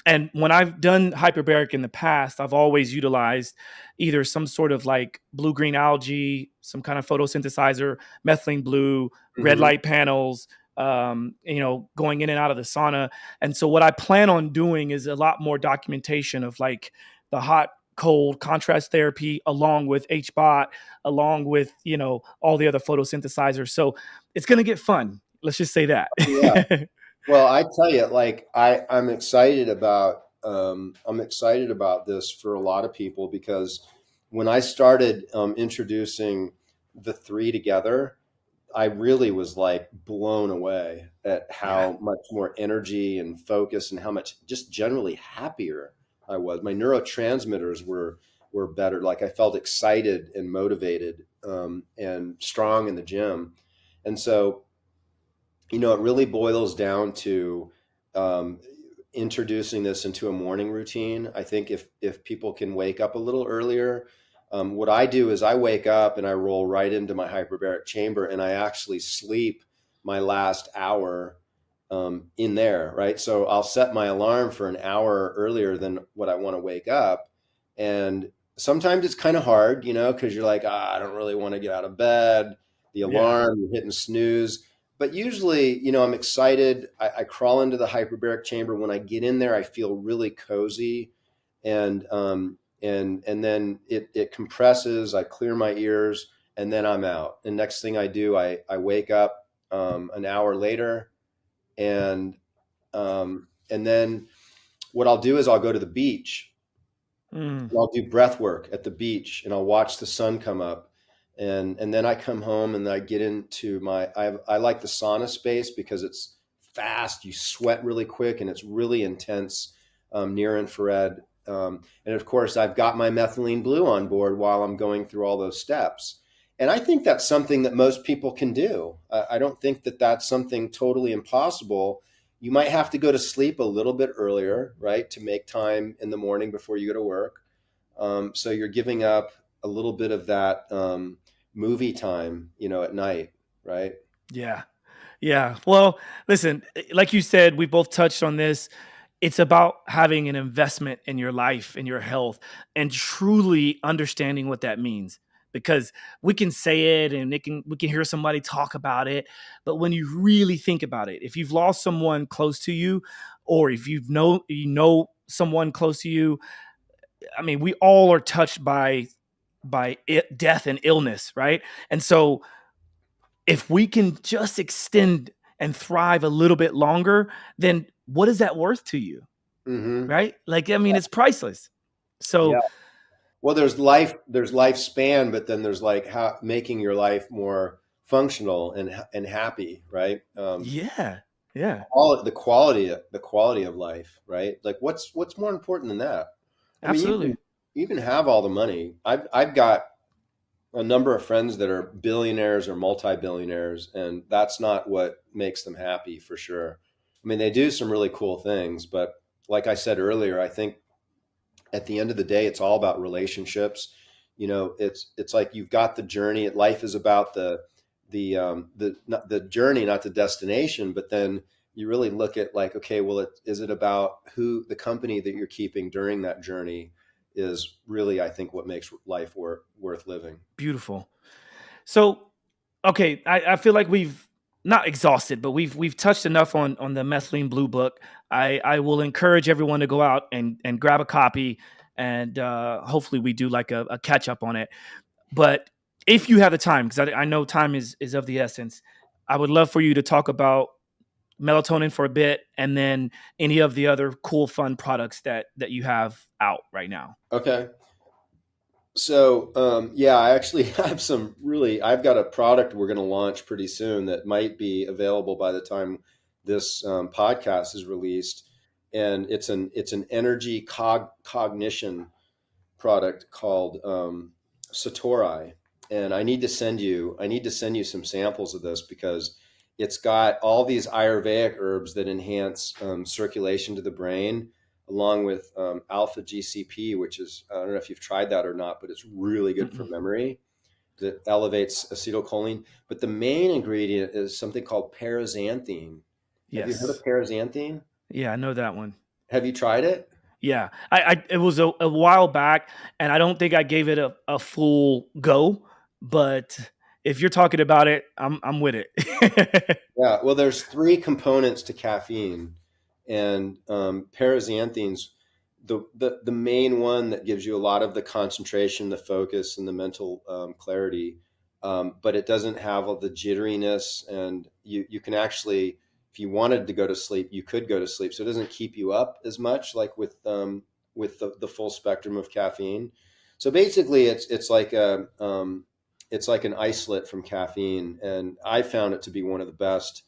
And when I've done hyperbaric in the past, I've always utilized either some sort of like blue-green algae, some kind of photosynthesizer, methylene blue, red light panels, going in and out of the sauna. And so what I plan on doing is a lot more documentation of like the hot, cold contrast therapy, along with HBOT, along with, all the other photosynthesizers. So it's going to get fun. Let's just say that. Yeah. Well, I tell you, like I'm excited about this for a lot of people, because when I started introducing the three together, I really was like blown away at how much more energy and focus and how much just generally happier I was. My neurotransmitters were better. Like I felt excited and motivated and strong in the gym. And so, it really boils down to introducing this into a morning routine. I think if people can wake up a little earlier, what I do is I wake up and I roll right into my hyperbaric chamber, and I actually sleep my last hour in there, right? So I'll set my alarm for an hour earlier than what I want to wake up. And sometimes it's kind of hard, because you're like, I don't really want to get out of bed. The alarm, you're hitting snooze. But usually, I'm excited. I crawl into the hyperbaric chamber. When I get in there, I feel really cozy, and then it compresses. I clear my ears, and then I'm out. And next thing I do, I wake up an hour later, and then what I'll do is I'll go to the beach. And I'll do breath work at the beach, and I'll watch the sun come up. And then I come home and I get into I like the sauna space because it's fast. You sweat really quick and it's really intense, near infrared. And of course, I've got my methylene blue on board while I'm going through all those steps. And I think that's something that most people can do. I don't think that that's something totally impossible. You might have to go to sleep a little bit earlier, right, to make time in the morning before you go to work. So you're giving up a little bit of that movie time, at night, right? Yeah. Yeah. Well, listen, like you said, we both touched on this. It's about having an investment in your life, in your health, and truly understanding what that means. Because we can say it and we can hear somebody talk about it, but when you really think about it, if you've lost someone close to you, or if you know someone close to you, I mean, we all are touched by death and illness, right? And so if we can just extend and thrive a little bit longer, then what is that worth to you? Mm-hmm. Right? Like, I mean, it's priceless. So, well, there's lifespan, but then there's like how making your life more functional and happy, right? All the quality of life, right? Like what's more important than that? Absolutely. Mean, you can have all the money. I've got a number of friends that are billionaires or multi-billionaires, and that's not what makes them happy, for sure. I mean, they do some really cool things, but like I said earlier, I think at the end of the day, it's all about relationships. It's like you've got the journey. Life is about the journey, not the destination. But then you really look at like, okay, well, is it about who the company that you're keeping during that journey is really, I think, what makes life worth living. Beautiful. So, okay, I feel like we've not exhausted, but we've touched enough on the methylene blue book. I will encourage everyone to go out and grab a copy, and hopefully we do like a catch up on it. But if you have the time, because I know time is of the essence, I would love for you to talk about melatonin for a bit, and then any of the other cool, fun products that you have out right now. Okay. So, I actually have I've got a product we're going to launch pretty soon that might be available by the time this podcast is released, and it's an energy cognition product called SATORAI, and I need to send you some samples of this, because it's got all these Ayurvedic herbs that enhance circulation to the brain, along with alpha GCP, which is, I don't know if you've tried that or not, but it's really good for memory. That elevates acetylcholine. But the main ingredient is something called paraxanthine. Have you heard of paraxanthine? Yeah, I know that one. Have you tried it? Yeah, it was a while back, and I don't think I gave it a full go. But if you're talking about it, I'm with it. Yeah. Well, there's 3 components to caffeine, and paraxanthine's the main one that gives you a lot of the concentration, the focus, and the mental clarity. But it doesn't have all the jitteriness, and you can actually, if you wanted to go to sleep, you could go to sleep. So it doesn't keep you up as much, like with the full spectrum of caffeine. So basically, it's like it's like an isolate from caffeine, and I found it to be one of the best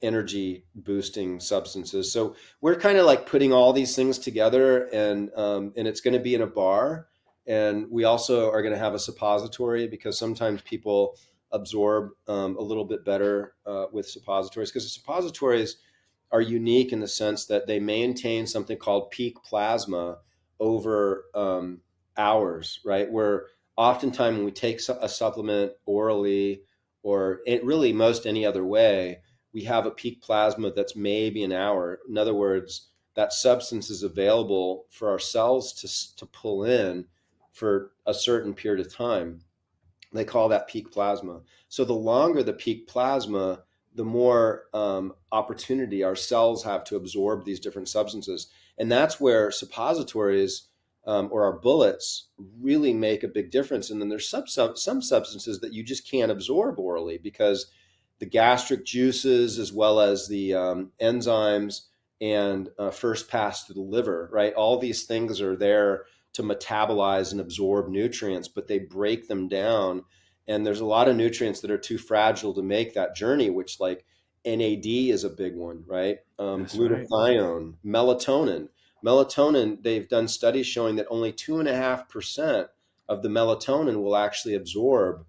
energy boosting substances. So we're kind of like putting all these things together, and it's going to be in a bar. And we also are going to have a suppository, because sometimes people absorb a little bit better with suppositories, because the suppositories are unique in the sense that they maintain something called peak plasma over hours, right? Where oftentimes when we take a supplement orally, or really most any other way, we have a peak plasma that's maybe an hour. In other words, that substance is available for our cells to pull in for a certain period of time. They call that peak plasma. So the longer the peak plasma, the more opportunity our cells have to absorb these different substances. And that's where suppositories or our bullets really make a big difference. And then there's some substances that you just can't absorb orally, because the gastric juices, as well as the enzymes and first pass to the liver, right? All these things are there to metabolize and absorb nutrients, but they break them down. And there's a lot of nutrients that are too fragile to make that journey, which, like NAD is a big one, right? Glutathione, right. Melatonin, they've done studies showing that only 2.5% of the melatonin will actually absorb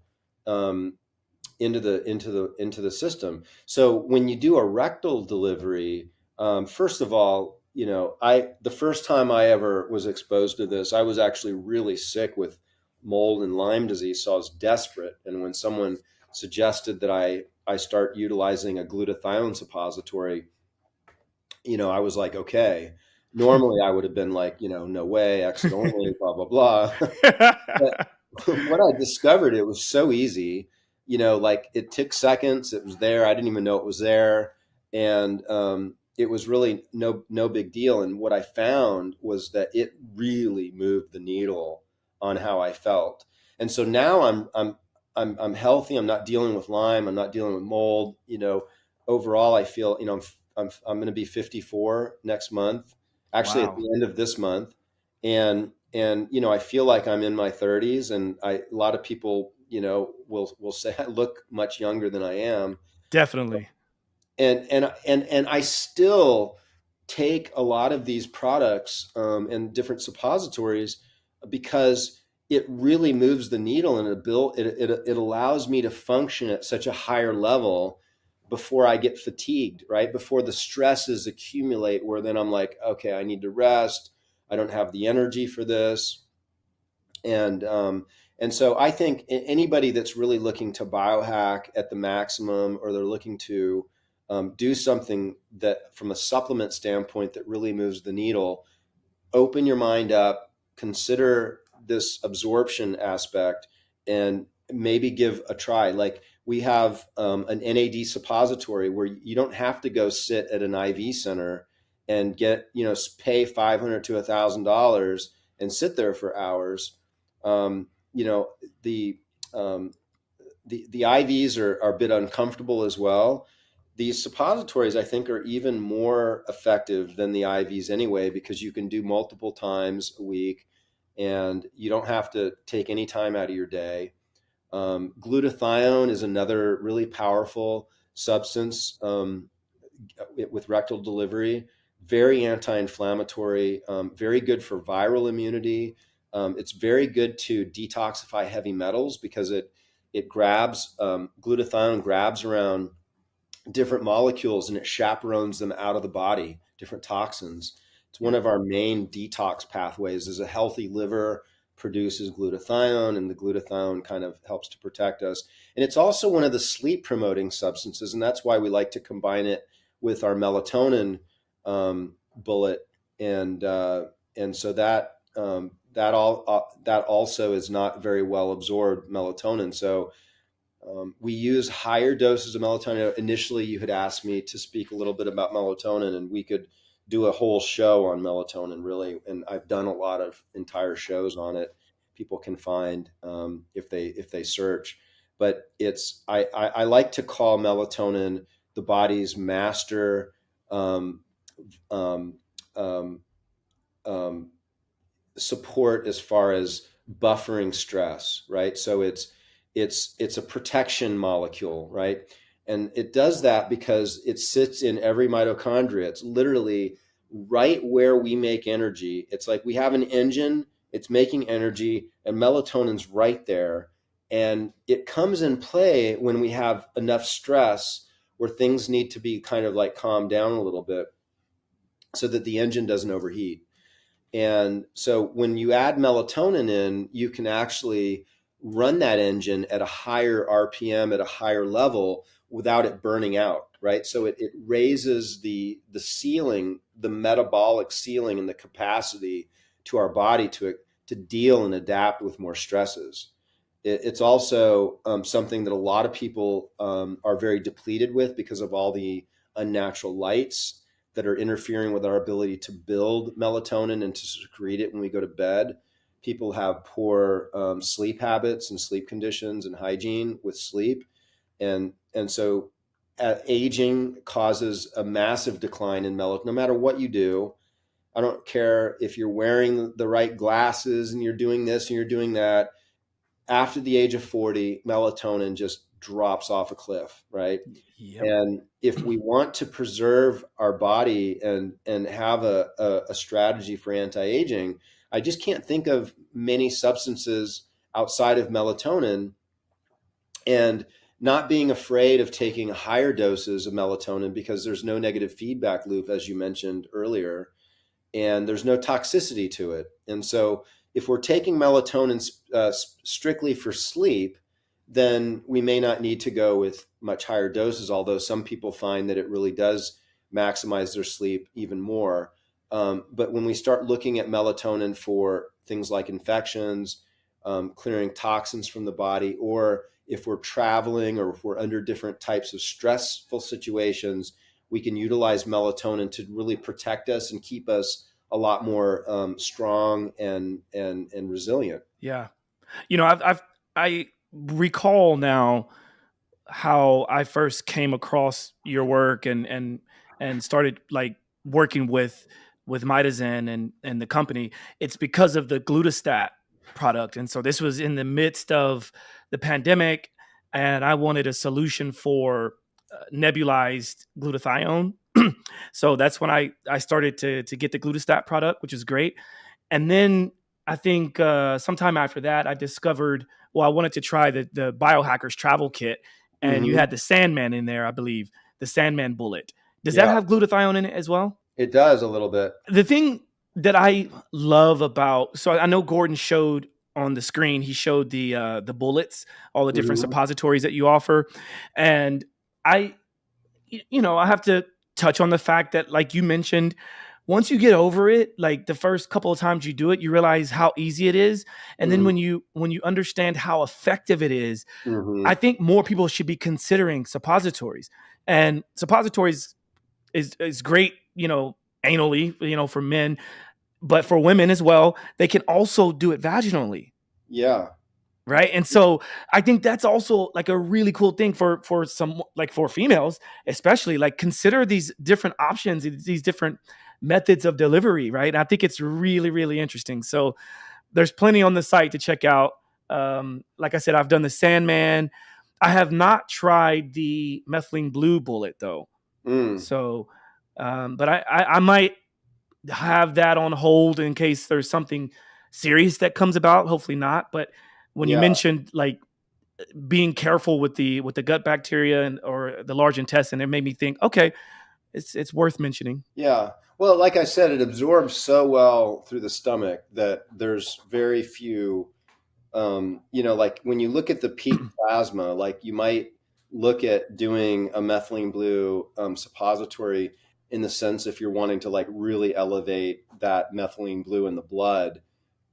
into the system. So when you do a rectal delivery, first of all, the first time I ever was exposed to this, I was actually really sick with mold and Lyme disease, so I was desperate. And when someone suggested that I start utilizing a glutathione suppository, I was like, okay. Normally I would have been like, no way, exit only, blah, blah, blah. But what I discovered, it was so easy, like it took seconds. It was there. I didn't even know it was there. And it was really no big deal. And what I found was that it really moved the needle on how I felt. And so now I'm healthy. I'm not dealing with Lyme. I'm not dealing with mold. Overall, I feel, I'm going to be 54 next month, actually. Wow. At the end of this month. And I feel like I'm in my 30s, and a lot of people, will say I look much younger than I am. Definitely. And I still take a lot of these products and different suppositories, because it really moves the needle, and it allows me to function at such a higher level before I get fatigued, right? Before the stresses accumulate, where then I'm like, okay, I need to rest. I don't have the energy for this. And so I think anybody that's really looking to biohack at the maximum, or they're looking to do something that from a supplement standpoint that really moves the needle, open your mind up, consider this absorption aspect, and maybe give a try. Like we have an NAD suppository where you don't have to go sit at an IV center and get, pay $500 to $1,000 and sit there for hours. The IVs are a bit uncomfortable as well. These suppositories, I think, are even more effective than the IVs anyway, because you can do multiple times a week and you don't have to take any time out of your day. Glutathione is another really powerful substance with rectal delivery. Very anti-inflammatory, very good for viral immunity. It's very good to detoxify heavy metals because it grabs, glutathione grabs around different molecules and it chaperones them out of the body, different toxins. It's one of our main detox pathways. Is a healthy liver produces glutathione, and the glutathione kind of helps to protect us. And it's also one of the sleep promoting substances, and that's why we like to combine it with our melatonin bullet. And so that that also is not very well absorbed melatonin. So we use higher doses of melatonin. Initially, you had asked me to speak a little bit about melatonin, and we could do a whole show on melatonin, really. And I've done a lot of entire shows on it. People can find if they search. But I like to call melatonin the body's master support as far as buffering stress, right? So it's a protection molecule, right? And it does that because it sits in every mitochondria. It's literally right where we make energy. It's like we have an engine, it's making energy, and melatonin's right there. And it comes in play when we have enough stress where things need to be kind of like calmed down a little bit so that the engine doesn't overheat. And so when you add melatonin in, you can actually run that engine at a higher RPM, at a higher level, without it burning out, right? So it raises the ceiling, the metabolic ceiling, and the capacity to our body to deal and adapt with more stresses. It's also something that a lot of people are very depleted with because of all the unnatural lights that are interfering with our ability to build melatonin and to secrete it when we go to bed. People have poor sleep habits and sleep conditions and hygiene with sleep. And so aging causes a massive decline in melatonin. No matter what you do, I don't care if you're wearing the right glasses and you're doing this and you're doing that. After the age of 40, melatonin just drops off a cliff, right? Yep. And if we want to preserve our body and have a strategy for anti-aging, I just can't think of many substances outside of melatonin, and not being afraid of taking higher doses of melatonin because there's no negative feedback loop, as you mentioned earlier, and there's no toxicity to it. And so if we're taking melatonin strictly for sleep, then we may not need to go with much higher doses, although some people find that it really does maximize their sleep even more. But when we start looking at melatonin for things like infections, clearing toxins from the body, or if we're traveling or if we're under different types of stressful situations, we can utilize melatonin to really protect us and keep us a lot more strong and resilient. Yeah. You know, I recall now how I first came across your work and started like working with Mitozen and the company. It's because of the glutastat product. And so this was in the midst of the pandemic, and I wanted a solution for nebulized glutathione. So that's when I started to get the glutastat product, which is great. And then I think sometime after that, I discovered, I wanted to try the Biohackers travel kit, and you had the Sandman in there, I believe, the Sandman bullet. Does that have glutathione in it as well? It does a little bit. The thing that I love about, so I know Gordon showed on the screen, he showed the bullets, all the different suppositories that you offer. And I have to touch on the fact that, like you mentioned, once you get over it, like the first couple of times you do it, you realize how easy it is. And then when you understand how effective it is, I think more people should be considering suppositories. And suppositories is great, anally, for men, but for women as well, they can also do it vaginally. Yeah. Right. And so I think that's also like a really cool thing for some, like for females, especially, like consider these different options, these different methods of delivery. Right. And I think it's really, really interesting. So there's plenty on the site to check out. Like I said, I've done the Sandman. I have not tried the methylene blue bullet though. Mm. So, but I might have that on hold in case there's something serious that comes about. Hopefully not. But when you Yeah. mentioned like being careful with the gut bacteria and or the large intestine, it made me think, okay, it's worth mentioning. Yeah. Well, like I said, it absorbs so well through the stomach that there's very few, like when you look at the peak plasma, like you might look at doing a methylene blue suppository in the sense if you're wanting to like really elevate that methylene blue in the blood.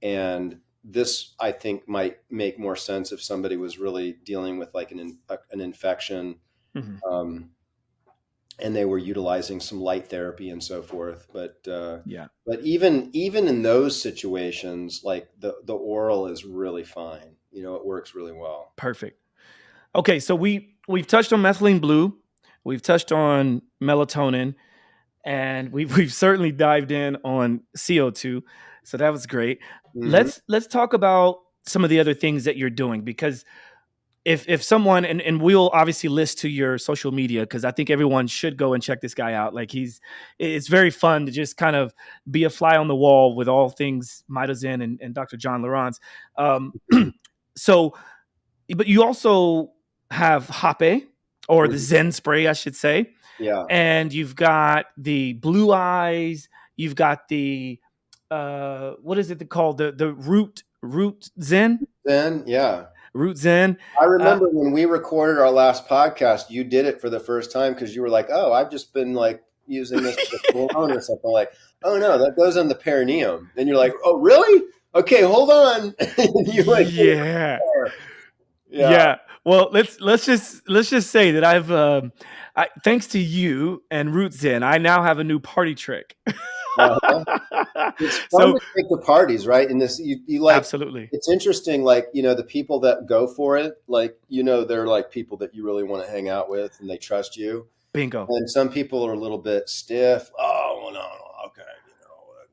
And this, I think, might make more sense if somebody was really dealing with like an infection. Mm-hmm. And they were utilizing some light therapy and so forth. But Yeah. But even in those situations, like the oral is really fine. It works really well. Perfect. Okay, so we've touched on methylene blue, we've touched on melatonin, and we've certainly dived in on CO2. So that was great. Mm-hmm. Let's talk about some of the other things that you're doing, because if someone, and we'll obviously list to your social media, because I think everyone should go and check this guy out. Like it's very fun to just kind of be a fly on the wall with all things MitoZen and Dr. John Lieurance. So, but you also have Hape, or the Zen spray, I should say. Yeah. And you've got the Blue Eyes. You've got the what is it called? The Root Zen. Zen, yeah. Root Zen. I remember when we recorded our last podcast, you did it for the first time because you were like, "Oh, I've just been like using this for cologne or something." Like, "Oh no, that goes on the perineum." And you're like, "Oh, really? Okay, hold on." And you're like, yeah. Well, let's just say that I've thanks to you and Root Zen, I now have a new party trick. It's fun to take the parties, right? And this, you like, absolutely. It's interesting, like, the people that go for it, like, they're like people that you really want to hang out with and they trust you. Bingo. And some people are a little bit stiff. Oh, well, no, okay,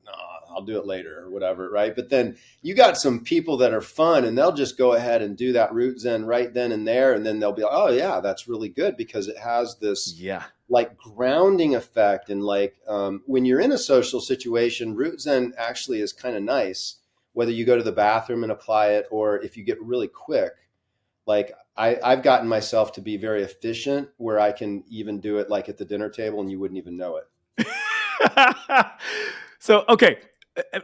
no, I'll do it later or whatever, right? But then you got some people that are fun and they'll just go ahead and do that Root Zen right then and there. And then they'll be like, oh, yeah, that's really good because it has this like grounding effect. And like when you're in a social situation, Root Zen actually is kind of nice, whether you go to the bathroom and apply it or if you get really quick. Like I've gotten myself to be very efficient where I can even do it like at the dinner table and you wouldn't even know it. So, okay,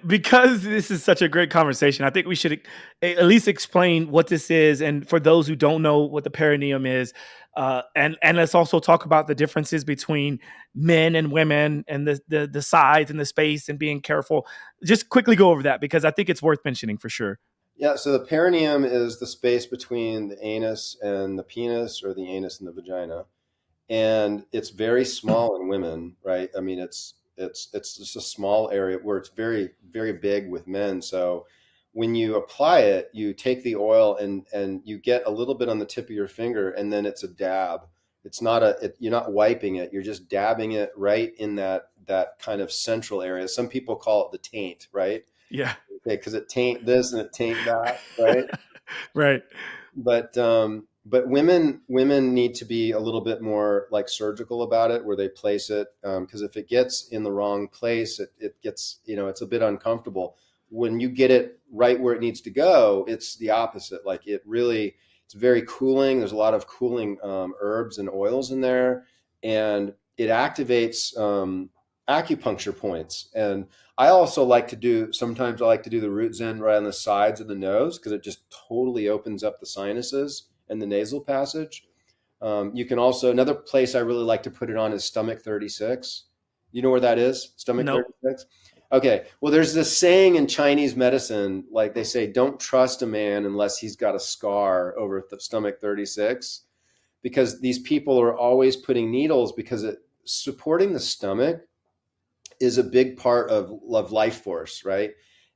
because this is such a great conversation, I think we should at least explain what this is. And for those who don't know what the perineum is, and let's also talk about the differences between men and women and the size and the space and being careful. Just quickly go over that because I think it's worth mentioning for sure. Yeah, so the perineum is the space between the anus and the penis or the anus and the vagina. And it's very small in women, right? I mean, it's just a small area where it's very, very big with men. So when you apply it, you take the oil and you get a little bit on the tip of your finger and then it's a dab. It's not you're not wiping it. You're just dabbing it right in that kind of central area. Some people call it the taint, right? Yeah. Okay, because it taint this and it taint that, right? Right. But women need to be a little bit more like surgical about it, where they place it, because if it gets in the wrong place, it gets, it's a bit uncomfortable. When you get it right where it needs to go, it's the opposite. Like it's very cooling. There's a lot of cooling herbs and oils in there, and it activates acupuncture points. And I also sometimes I like to do the Root Zen right on the sides of the nose because it just totally opens up the sinuses and the nasal passage. You can also, another place I really like to put it on is stomach 36. You know where that is? Stomach 36? Okay. Well, there's this saying in Chinese medicine, like they say, don't trust a man unless he's got a scar over the stomach 36, because these people are always putting needles because supporting the stomach is a big part of life force, right?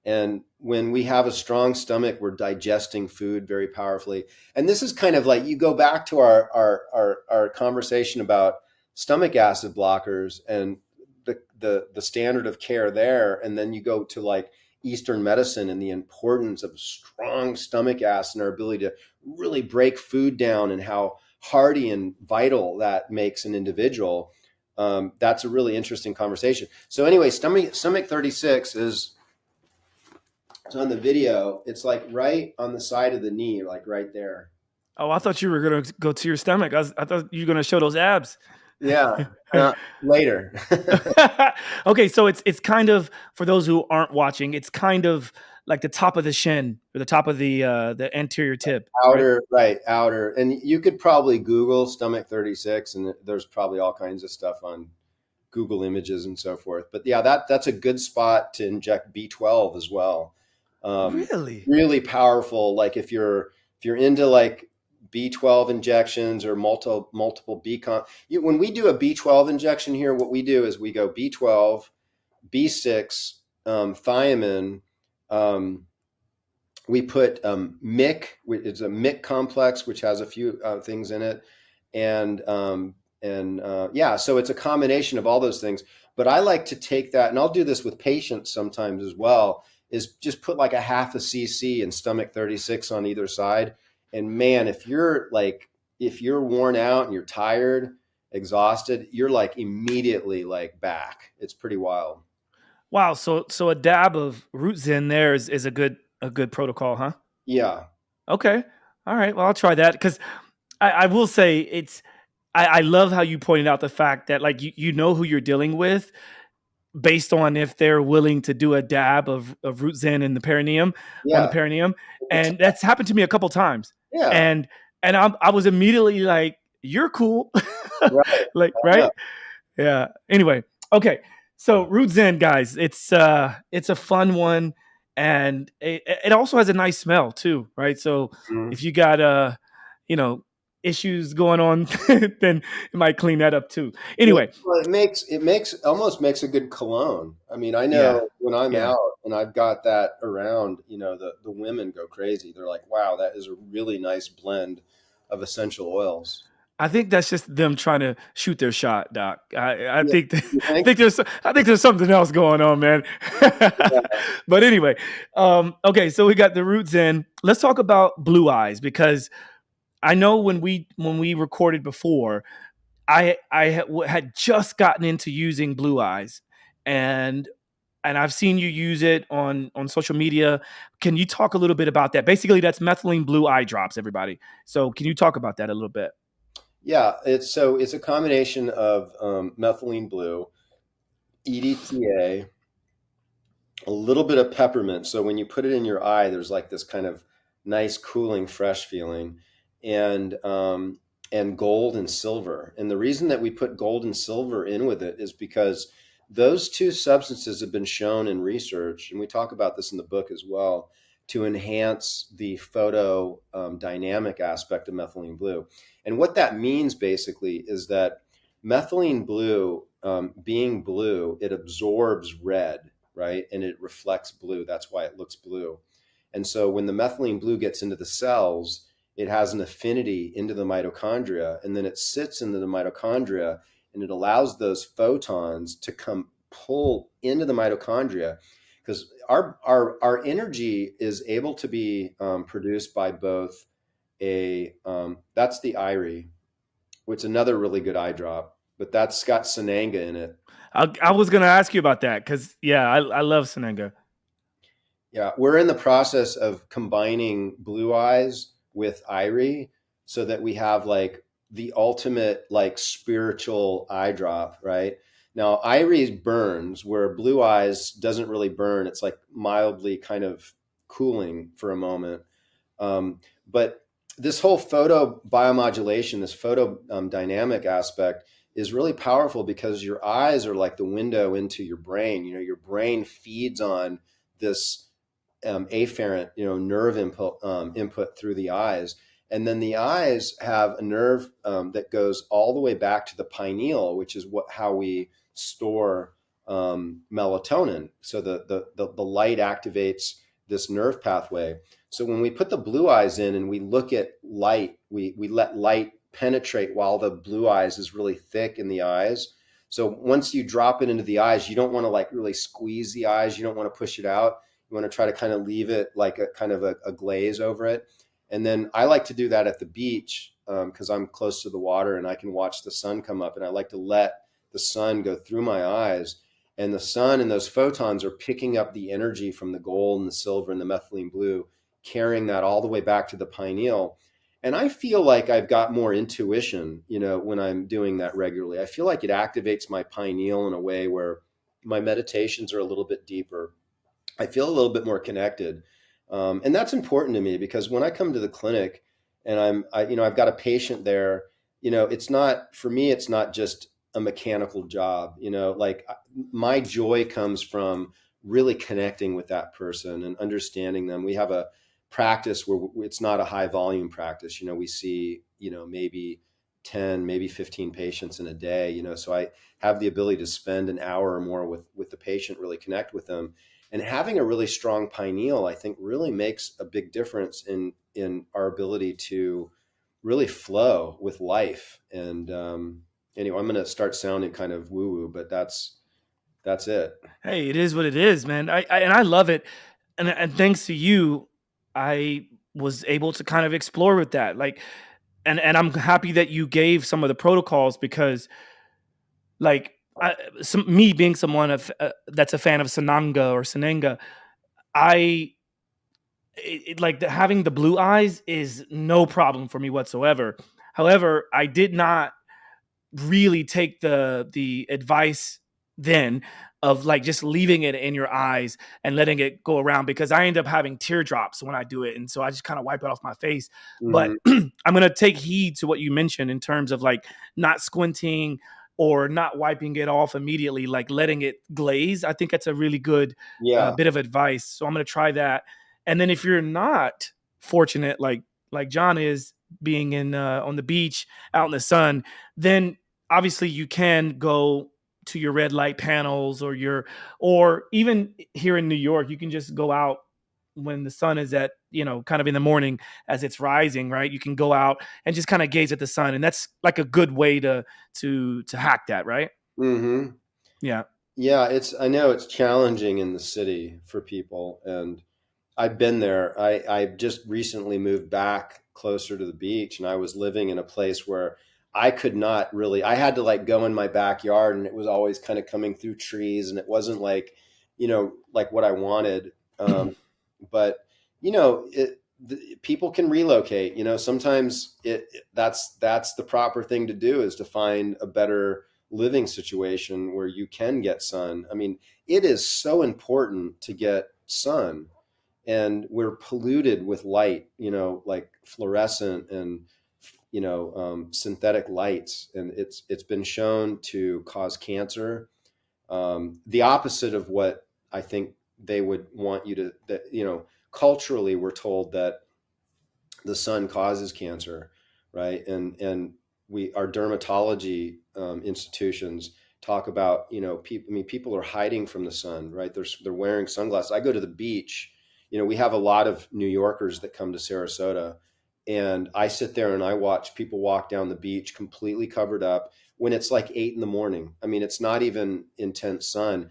And when we have a strong stomach, we're digesting food very powerfully. And this is kind of like, you go back to our conversation about stomach acid blockers and the standard of care there. And then you go to like Eastern medicine and the importance of strong stomach acid and our ability to really break food down and how hearty and vital that makes an individual. That's a really interesting conversation. So anyway, stomach 36 is, so on the video, it's like right on the side of the knee, like right there. Oh, I thought you were going to go to your stomach. I thought you were going to show those abs. Yeah, later. Okay, so it's kind of, for those who aren't watching, it's kind of like the top of the shin or the top of the anterior tip. Outer, right, outer. And you could probably Google stomach 36, and there's probably all kinds of stuff on Google Images and so forth. But yeah, that's a good spot to inject B12 as well. Really powerful. Like if you're into like B12 injections or multiple when we do a B12 injection here, what we do is we go B12, B6, thiamine. We put MIC, it's a MIC complex, which has a few things in it. And yeah, so it's a combination of all those things. But I like to take that, and I'll do this with patients sometimes as well, is just put like a half a cc in stomach 36 on either side. And man, if you're worn out and you're tired, exhausted, you're like immediately like back. It's pretty wild. Wow. So a dab of root zen there is a good protocol, huh? Yeah. Okay. All right. Well, I'll try that, because I will say I love how you pointed out the fact that like you know who you're dealing with based on if they're willing to do a dab of root zen in the perineum, on the perineum. And that's happened to me a couple times. Yeah. And I was immediately like, you're cool. Right. Like, right. Yeah. Anyway. Okay. So root zen, guys, it's a fun one. And it also has a nice smell too. Right. So if you got, issues going on, then it might clean that up too. Anyway, well, it almost makes a good cologne. I mean, I know when I'm out and I've got that around, the women go crazy. They're like, "Wow, that is a really nice blend of essential oils." I think that's just them trying to shoot their shot, Doc. I think there's something else going on, man. But anyway, okay, so we got the root zen. Let's talk about blue eyes, because I know when we recorded before, I had just gotten into using blue eyes, and I've seen you use it on social media. Can you talk a little bit about that? Basically, that's methylene blue eye drops, everybody. So can you talk about that a little bit? Yeah, it's a combination of methylene blue, EDTA, a little bit of peppermint. So when you put it in your eye, there's like this kind of nice, cooling, fresh feeling. And gold and silver. And the reason that we put gold and silver in with it is because those two substances have been shown in research, and we talk about this in the book as well, to enhance the photodynamic aspect of methylene blue. And what that means basically is that methylene blue, being blue, it absorbs red, right? And it reflects blue. That's why it looks blue. And so when the methylene blue gets into the cells, it has an affinity into the mitochondria, and then it sits into the mitochondria, and it allows those photons to come pull into the mitochondria, because our energy is able to be produced by both that's the Irie, which is another really good eye drop, but that's got Sananga in it. I was going to ask you about that, because I love Sananga. Yeah, we're in the process of combining blue eyes with Irie so that we have like the ultimate like spiritual eye drop, right? Now Irie burns where blue eyes doesn't really burn. It's like mildly kind of cooling for a moment. But this whole photo biomodulation, this photo dynamic aspect is really powerful, because your eyes are like the window into your brain. Your brain feeds on this afferent, nerve input through the eyes. And then the eyes have a nerve that goes all the way back to the pineal, which is how we store melatonin. So the light activates this nerve pathway. So when we put the blue eyes in and we look at light, we let light penetrate while the blue eyes is really thick in the eyes. So once you drop it into the eyes, you don't want to like really squeeze the eyes. You don't want to push it out. You want to try to kind of leave it like a kind of a glaze over it. And then I like to do that at the beach because I'm close to the water and I can watch the sun come up, and I like to let the sun go through my eyes, and the sun and those photons are picking up the energy from the gold and the silver and the methylene blue, carrying that all the way back to the pineal. And I feel like I've got more intuition, when I'm doing that regularly. I feel like it activates my pineal in a way where my meditations are a little bit deeper. I feel a little bit more connected. And that's important to me because when I come to the clinic and I've got a patient there, it's not, for me, it's not just a mechanical job, like my joy comes from really connecting with that person and understanding them. We have a practice where it's not a high volume practice. We see, maybe 10, maybe 15 patients in a day, so I have the ability to spend an hour or more with the patient, really connect with them. And having a really strong pineal, I think, really makes a big difference in our ability to really flow with life. And anyway, I'm going to start sounding kind of woo-woo, but that's it. Hey, it is what it is, man. I love it. And thanks to you, I was able to kind of explore with that. Like, and I'm happy that you gave some of the protocols because, like, me being someone that's a fan of Sananga or Sanenga, having the blue eyes is no problem for me whatsoever. However, I did not really take the advice then of like just leaving it in your eyes and letting it go around, because I end up having teardrops when I do it. And so I just kind of wipe it off my face. Mm-hmm. But I'm going to take heed to what you mentioned in terms of like not squinting or not wiping it off immediately, like letting it glaze. I think that's a really good bit of advice. So I'm going to try that. And then if you're not fortunate, like John is, being in on the beach out in the sun, then obviously you can go to your red light panels or even here in New York, you can just go out when the sun is at, kind of in the morning as it's rising, right? You can go out and just kind of gaze at the sun. And that's like a good way to hack that, right? Mm-hmm. Yeah. Yeah. I know it's challenging in the city for people, and I've been there. I just recently moved back closer to the beach, and I was living in a place where I could not really, I had to like go in my backyard, and it was always kind of coming through trees, and it wasn't like, like what I wanted. But, people can relocate, sometimes that's the proper thing to do, is to find a better living situation where you can get sun. I mean, it is so important to get sun. And we're polluted with light, like fluorescent and, synthetic lights. And it's been shown to cause cancer. The opposite of what I think they would want you to, culturally, we're told that the sun causes cancer, right? And our dermatology institutions talk about, people are hiding from the sun, right? They're wearing sunglasses. I go to the beach. We have a lot of New Yorkers that come to Sarasota, and I sit there and I watch people walk down the beach completely covered up when it's like 8 a.m. I mean, it's not even intense sun,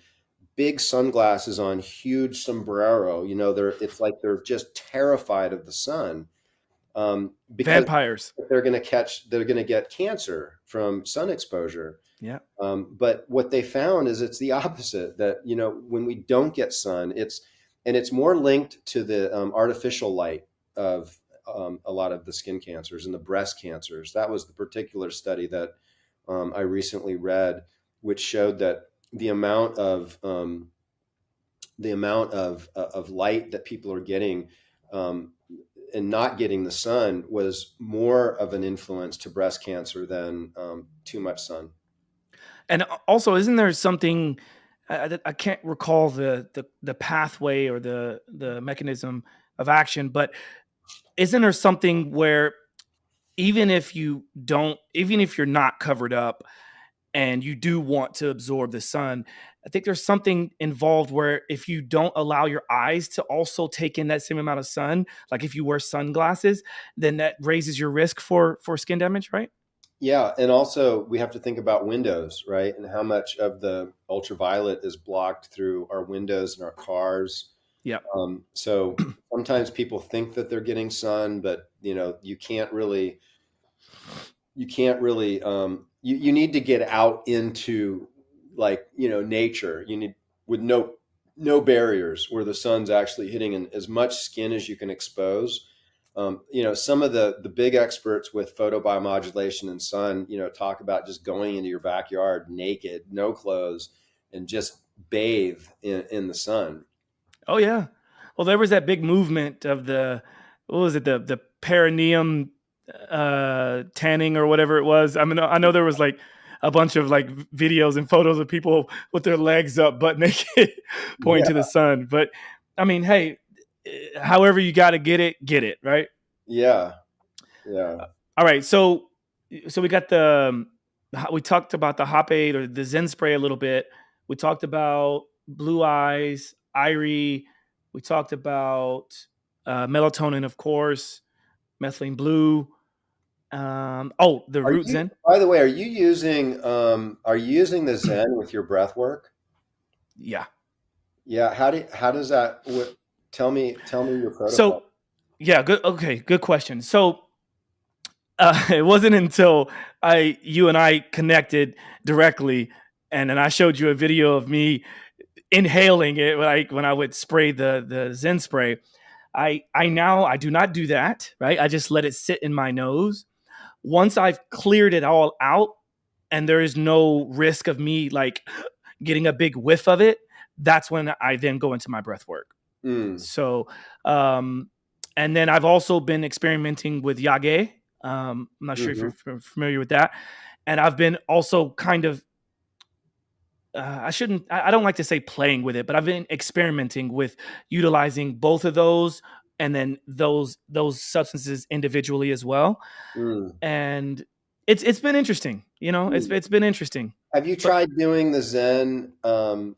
big sunglasses on, huge sombrero, it's like they're just terrified of the sun. Because vampires, they're going to get cancer from sun exposure. Yeah. But what they found is it's the opposite, that, when we don't get sun, it's more linked to the artificial light of a lot of the skin cancers and the breast cancers. That was the particular study that I recently read, which showed that the amount of light that people are getting and not getting the sun was more of an influence to breast cancer than too much sun. And also, isn't there something? I can't recall the pathway or the mechanism of action, but isn't there something where even if you're not covered up and you do want to absorb the sun, I think there's something involved where if you don't allow your eyes to also take in that same amount of sun, like if you wear sunglasses, then that raises your risk for skin damage, right? Yeah. And also we have to think about windows, right? And how much of the ultraviolet is blocked through our windows in our cars. Yeah. So sometimes people think that they're getting sun, but you can't really, you need to get out into like, nature. You need with no barriers where the sun's actually hitting in as much skin as you can expose. Some of the big experts with photobiomodulation and sun, talk about just going into your backyard naked, no clothes, and just bathe in the sun. Oh yeah. Well, there was that big movement of what was it? The perineum tanning or whatever it was. I mean, I know there was like a bunch of like videos and photos of people with their legs up, butt naked, pointing to the sun. But I mean, hey, however you got to get it, right? Yeah. All right. So we got we talked about the hop aid or the Zen spray a little bit. We talked about blue eyes, Irie. We talked about melatonin, of course, methylene blue. The root Zen. By the way, are you using the Zen with your breath work? Yeah. Yeah. How does that? Tell me your protocol. So, yeah, good. Okay, good question. So, it wasn't until you and I connected directly, and then I showed you a video of me inhaling it, like when I would spray the Zen spray. I do not do that, right? I just let it sit in my nose. Once I've cleared it all out and there is no risk of me like getting a big whiff of it, that's when I then go into my breath work. So, and then I've also been experimenting with YAGE. I'm not sure if you're familiar with that. And I've been also kind of, I don't like to say playing with it, but I've been experimenting with utilizing both of those and then those substances individually as well. And it's been interesting, it's been interesting. Have you tried doing the Zen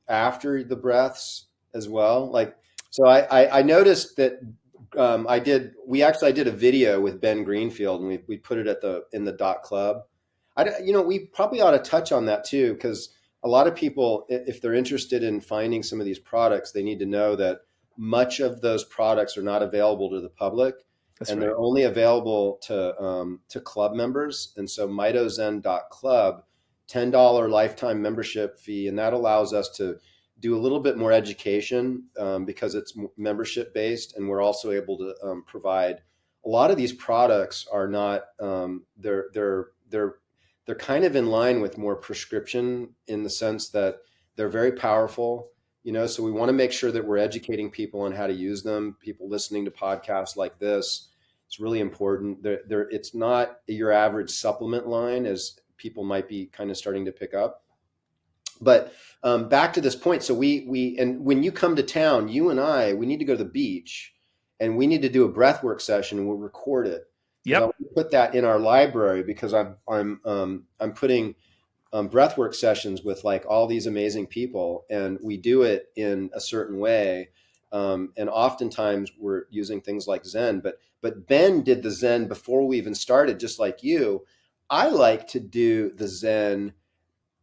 after the breaths as well? Like, so I noticed that I did a video with Ben Greenfield, and we put it in the Dot Club. We probably ought to touch on that too, because a lot of people, if they're interested in finding some of these products, they need to know that much of those products are not available to the public. That's right. They're only available to club members. And so mitozen.club, $10 lifetime membership fee. And that allows us to do a little bit more education because it's membership based. And we're also able to provide a lot of these products are not, they're kind of in line with more prescription in the sense that they're very powerful, so we want to make sure that we're educating people on how to use them. People listening to podcasts like this, it's really important. It's not your average supplement line as people might be kind of starting to pick up. But back to this point. So and when you come to town, you and we need to go to the beach and we need to do a breathwork session and we'll record it. Yep. Put that in our library because I'm putting breathwork sessions with like all these amazing people, and we do it in a certain way. And oftentimes we're using things like Zen, but Ben did the Zen before we even started, just like you. I like to do the Zen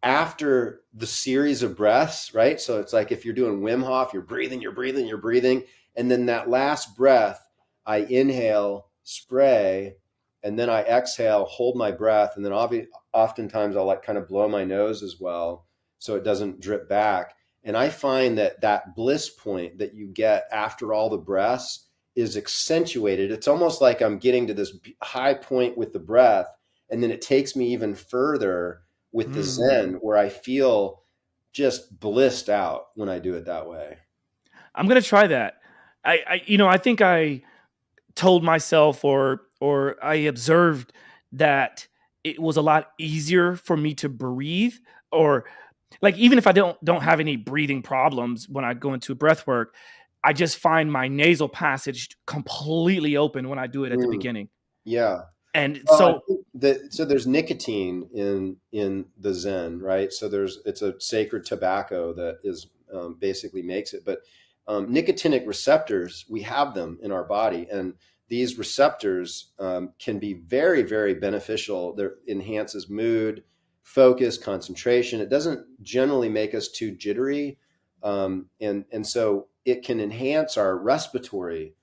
after the series of breaths, right? So it's like if you're doing Wim Hof, you're breathing. And then that last breath, I inhale, spray, and then I exhale, hold my breath. And then oftentimes I'll like kind of blow my nose as well, so it doesn't drip back. And I find that bliss point that you get after all the breaths is accentuated. It's almost like I'm getting to this high point with the breath, and then it takes me even further with the Zen, where I feel just blissed out when I do it that way. I'm going to try that. I think I told myself or I observed that it was a lot easier for me to breathe, or like, even if I don't have any breathing problems when I go into breath work, I just find my nasal passage completely open when I do it at the beginning. Yeah. And so there's nicotine in the Zen, right? So it's a sacred tobacco that is basically makes it, but nicotinic receptors, we have them in our body, and these receptors can be very, very beneficial. They enhances mood, focus, concentration. It doesn't generally make us too jittery, and so it can enhance our respiratory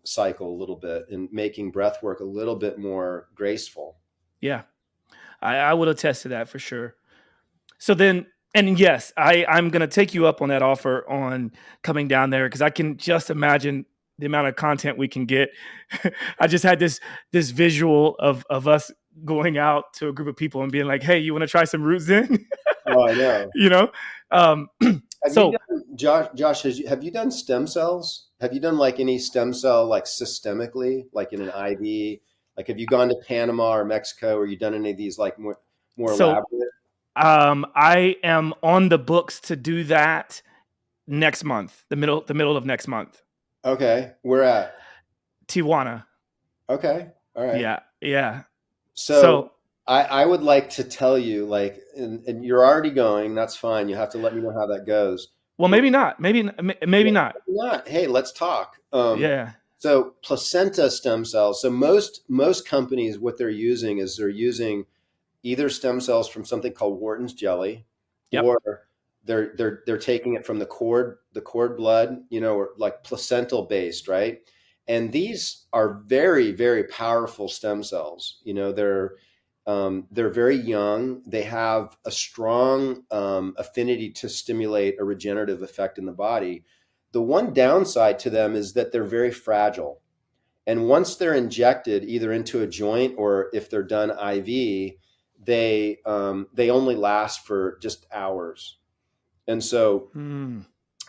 cycle a little bit and making breath work a little bit more graceful. Yeah, I would attest to that for sure. So then, and yes, I'm going to take you up on that offer on coming down there, because I can just imagine the amount of content we can get. I just had this visual of us going out to a group of people and being like, hey, you want to try some root zen? Oh, I know. You know? Josh, have you done stem cells? Have you done like any stem cell, like systemically, like in an IV? Like, have you gone to Panama or Mexico, or you done any of these like more elaborate? I am on the books to do that next month, the middle of next month. Okay. Where at? Tijuana. Okay. All right. Yeah. So I would like to tell you, like, and you're already going, that's fine. You have to let me know how that goes. Well, maybe not. Maybe not. Maybe not. Hey, let's talk. Yeah. So placenta stem cells. So most companies, what they're using is they're using either stem cells from something called Wharton's jelly, yep, or they're taking it from the cord blood, you know, or like placental based, right? And these are very, very powerful stem cells. You know, they're very young. They have a strong affinity to stimulate a regenerative effect in the body. The one downside to them is that they're very fragile. And once they're injected either into a joint or if they're done IV, they only last for just hours. And so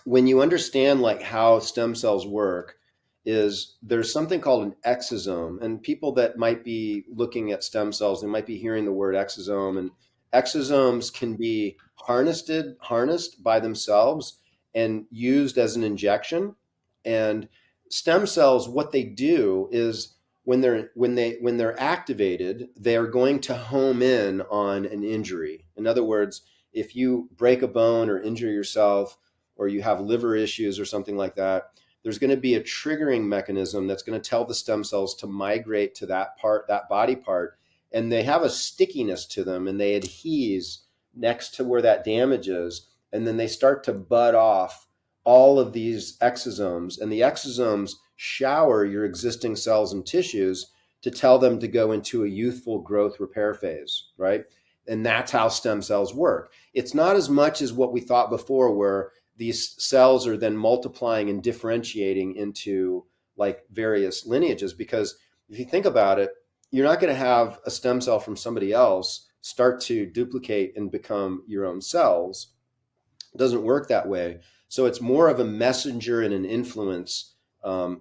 when you understand like how stem cells work, is there's something called an exosome, and people that might be looking at stem cells, they might be hearing the word exosome, and exosomes can be harnessed by themselves and used as an injection. And stem cells, what they do is when they're activated, they are going to home in on an injury. In other words, if you break a bone or injure yourself, or you have liver issues or something like that, there's going to be a triggering mechanism that's going to tell the stem cells to migrate to that body part, and they have a stickiness to them, and they adhese next to where that damage is, and then they start to bud off all of these exosomes, and the exosomes shower your existing cells and tissues to tell them to go into a youthful growth repair phase, right? And that's how stem cells work. It's not as much as what we thought before, where these cells are then multiplying and differentiating into like various lineages. Because if you think about it, you're not going to have a stem cell from somebody else start to duplicate and become your own cells. It doesn't work that way. So it's more of a messenger and an influence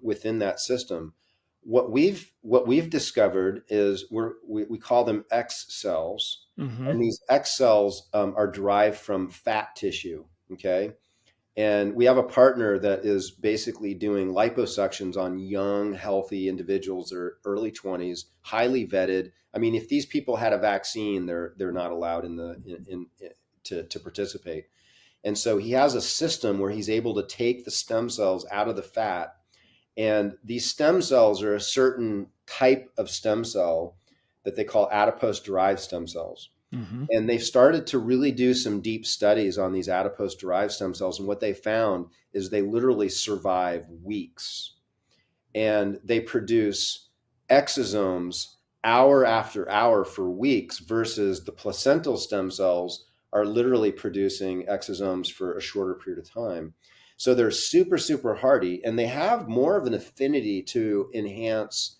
within that system. What we've discovered is we call them X cells, and these X cells are derived from fat tissue. Okay. And we have a partner that is basically doing liposuctions on young, healthy individuals that are early 20s, highly vetted. I mean, if these people had a vaccine, they're not allowed to participate. And so he has a system where he's able to take the stem cells out of the fat. And these stem cells are a certain type of stem cell that they call adipose-derived stem cells. And they've started to really do some deep studies on these adipose-derived stem cells. And what they found is they literally survive weeks. And they produce exosomes hour after hour for weeks, versus the placental stem cells are literally producing exosomes for a shorter period of time. So they're super, super hardy, and they have more of an affinity to enhance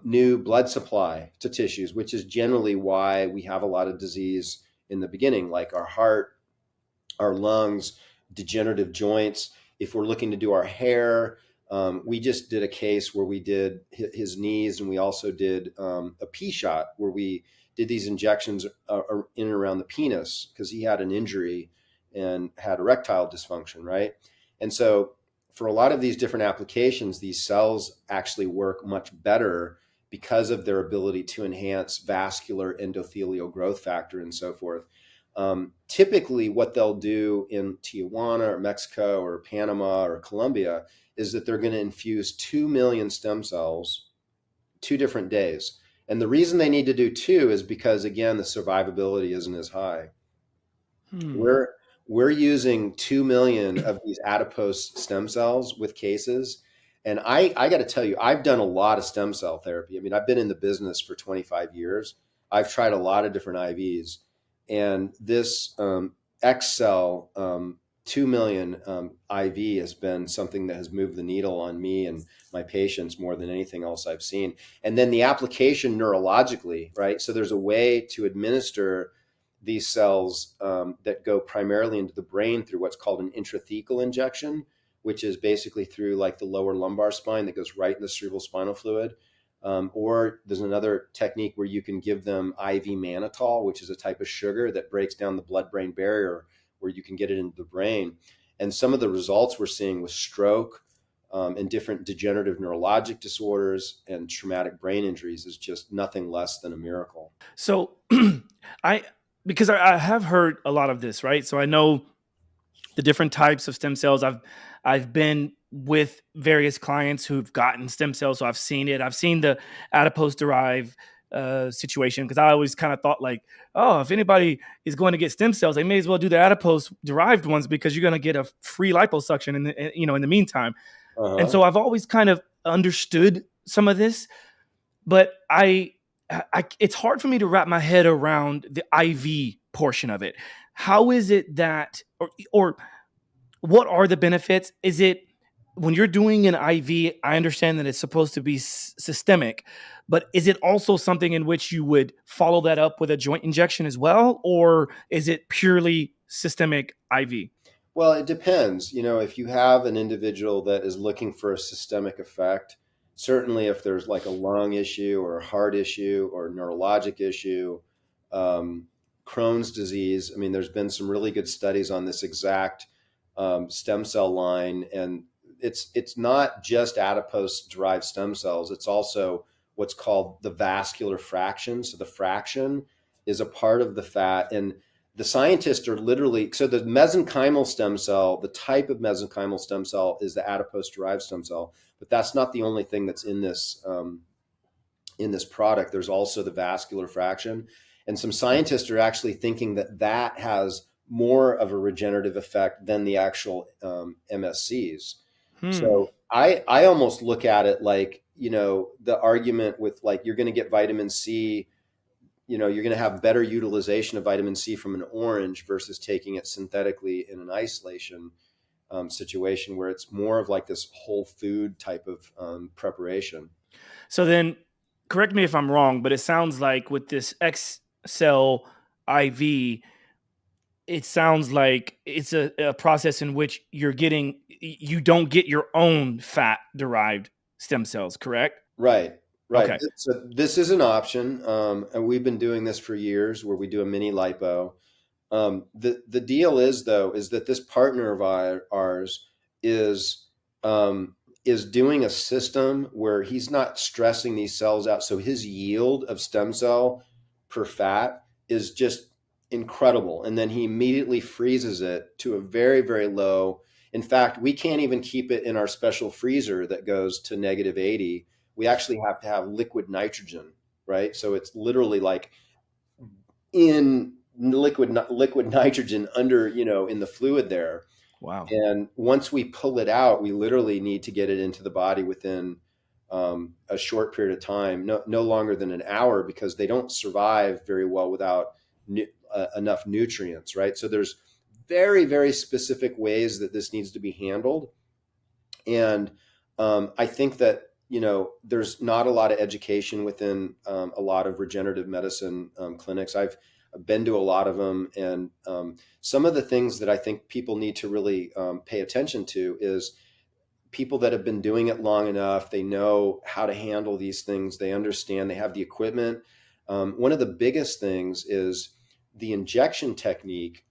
new blood supply to tissues, which is generally why we have a lot of disease in the beginning, like our heart, our lungs, degenerative joints. If we're looking to do our hair, we just did a case where we did his knees, and we also did a pea shot where we did these injections in and around the penis, because he had an injury and had erectile dysfunction, right? And so for a lot of these different applications, these cells actually work much better because of their ability to enhance vascular endothelial growth factor and so forth. Typically, what they'll do in Tijuana or Mexico or Panama or Colombia is that they're going to infuse 2 million stem cells 2 different days. And the reason they need to do 2 is because, again, the survivability isn't as high. We're using 2 million of these adipose stem cells with cases, And I got to tell you, I've done a lot of stem cell therapy. I mean, I've been in the business for 25 years. I've tried a lot of different IVs, and this XCell 2 million IV has been something that has moved the needle on me and my patients more than anything else I've seen. And then the application neurologically, right? So there's a way to administer these cells that go primarily into the brain through what's called an intrathecal injection, which is basically through like the lower lumbar spine that goes right in the cerebral spinal fluid. Or there's another technique where you can give them IV mannitol, which is a type of sugar that breaks down the blood-brain barrier, where you can get it into the brain. And some of the results we're seeing with stroke and different degenerative neurologic disorders and traumatic brain injuries is just nothing less than a miracle. So because I have heard a lot of this, right? So I know the different types of stem cells. I've been with various clients who've gotten stem cells, so I've seen it. I've seen the adipose-derived situation, because I always kind of thought like, oh, if anybody is going to get stem cells, they may as well do the adipose-derived ones, because you're going to get a free liposuction in the meantime. Uh-huh. And so I've always kind of understood some of this, but it's hard for me to wrap my head around the IV portion of it. How is it that, or what are the benefits? Is it, when you're doing an IV, I understand that it's supposed to be systemic, but is it also something in which you would follow that up with a joint injection as well? Or is it purely systemic IV? Well, it depends. You know, if you have an individual that is looking for a systemic effect, certainly if there's like a lung issue or a heart issue or a neurologic issue, Crohn's disease, I mean, there's been some really good studies on this exact stem cell line, and it's not just adipose-derived stem cells. It's also what's called the vascular fraction. So the fraction is a part of the fat, and the scientists are literally, so the mesenchymal stem cell, the type of mesenchymal stem cell is the adipose-derived stem cell, but that's not the only thing that's in this product. There's also the vascular fraction, and some scientists are actually thinking that has more of a regenerative effect than the actual MSCs. So I almost look at it like, you know, the argument with like, you're going to get vitamin C, you know, you're going to have better utilization of vitamin C from an orange versus taking it synthetically in an isolation situation, where it's more of like this whole food type of preparation. So then, correct me if I'm wrong, but it sounds like with this XCell IV, it sounds like it's a process in which you don't get your own fat-derived stem cells, correct? Right. Okay. So this is an option, and we've been doing this for years, where we do a mini lipo. The deal is that this partner of ours is doing a system where he's not stressing these cells out. So his yield of stem cell per fat is just incredible. And then he immediately freezes it to a very, very low. In fact, we can't even keep it in our special freezer that goes to -80. We actually have to have liquid nitrogen, right? So it's literally like in liquid nitrogen under, you know, in the fluid there. Wow. And once we pull it out, we literally need to get it into the body within a short period of time, no longer than an hour, because they don't survive very well without enough nutrients, right? So there's very, very specific ways that this needs to be handled. And I think that, you know, there's not a lot of education within a lot of regenerative medicine clinics. I've been to a lot of them, and some of the things that I think people need to really pay attention to is people that have been doing it long enough. They know how to handle these things. They understand, they have the equipment. One of the biggest things is the injection technique.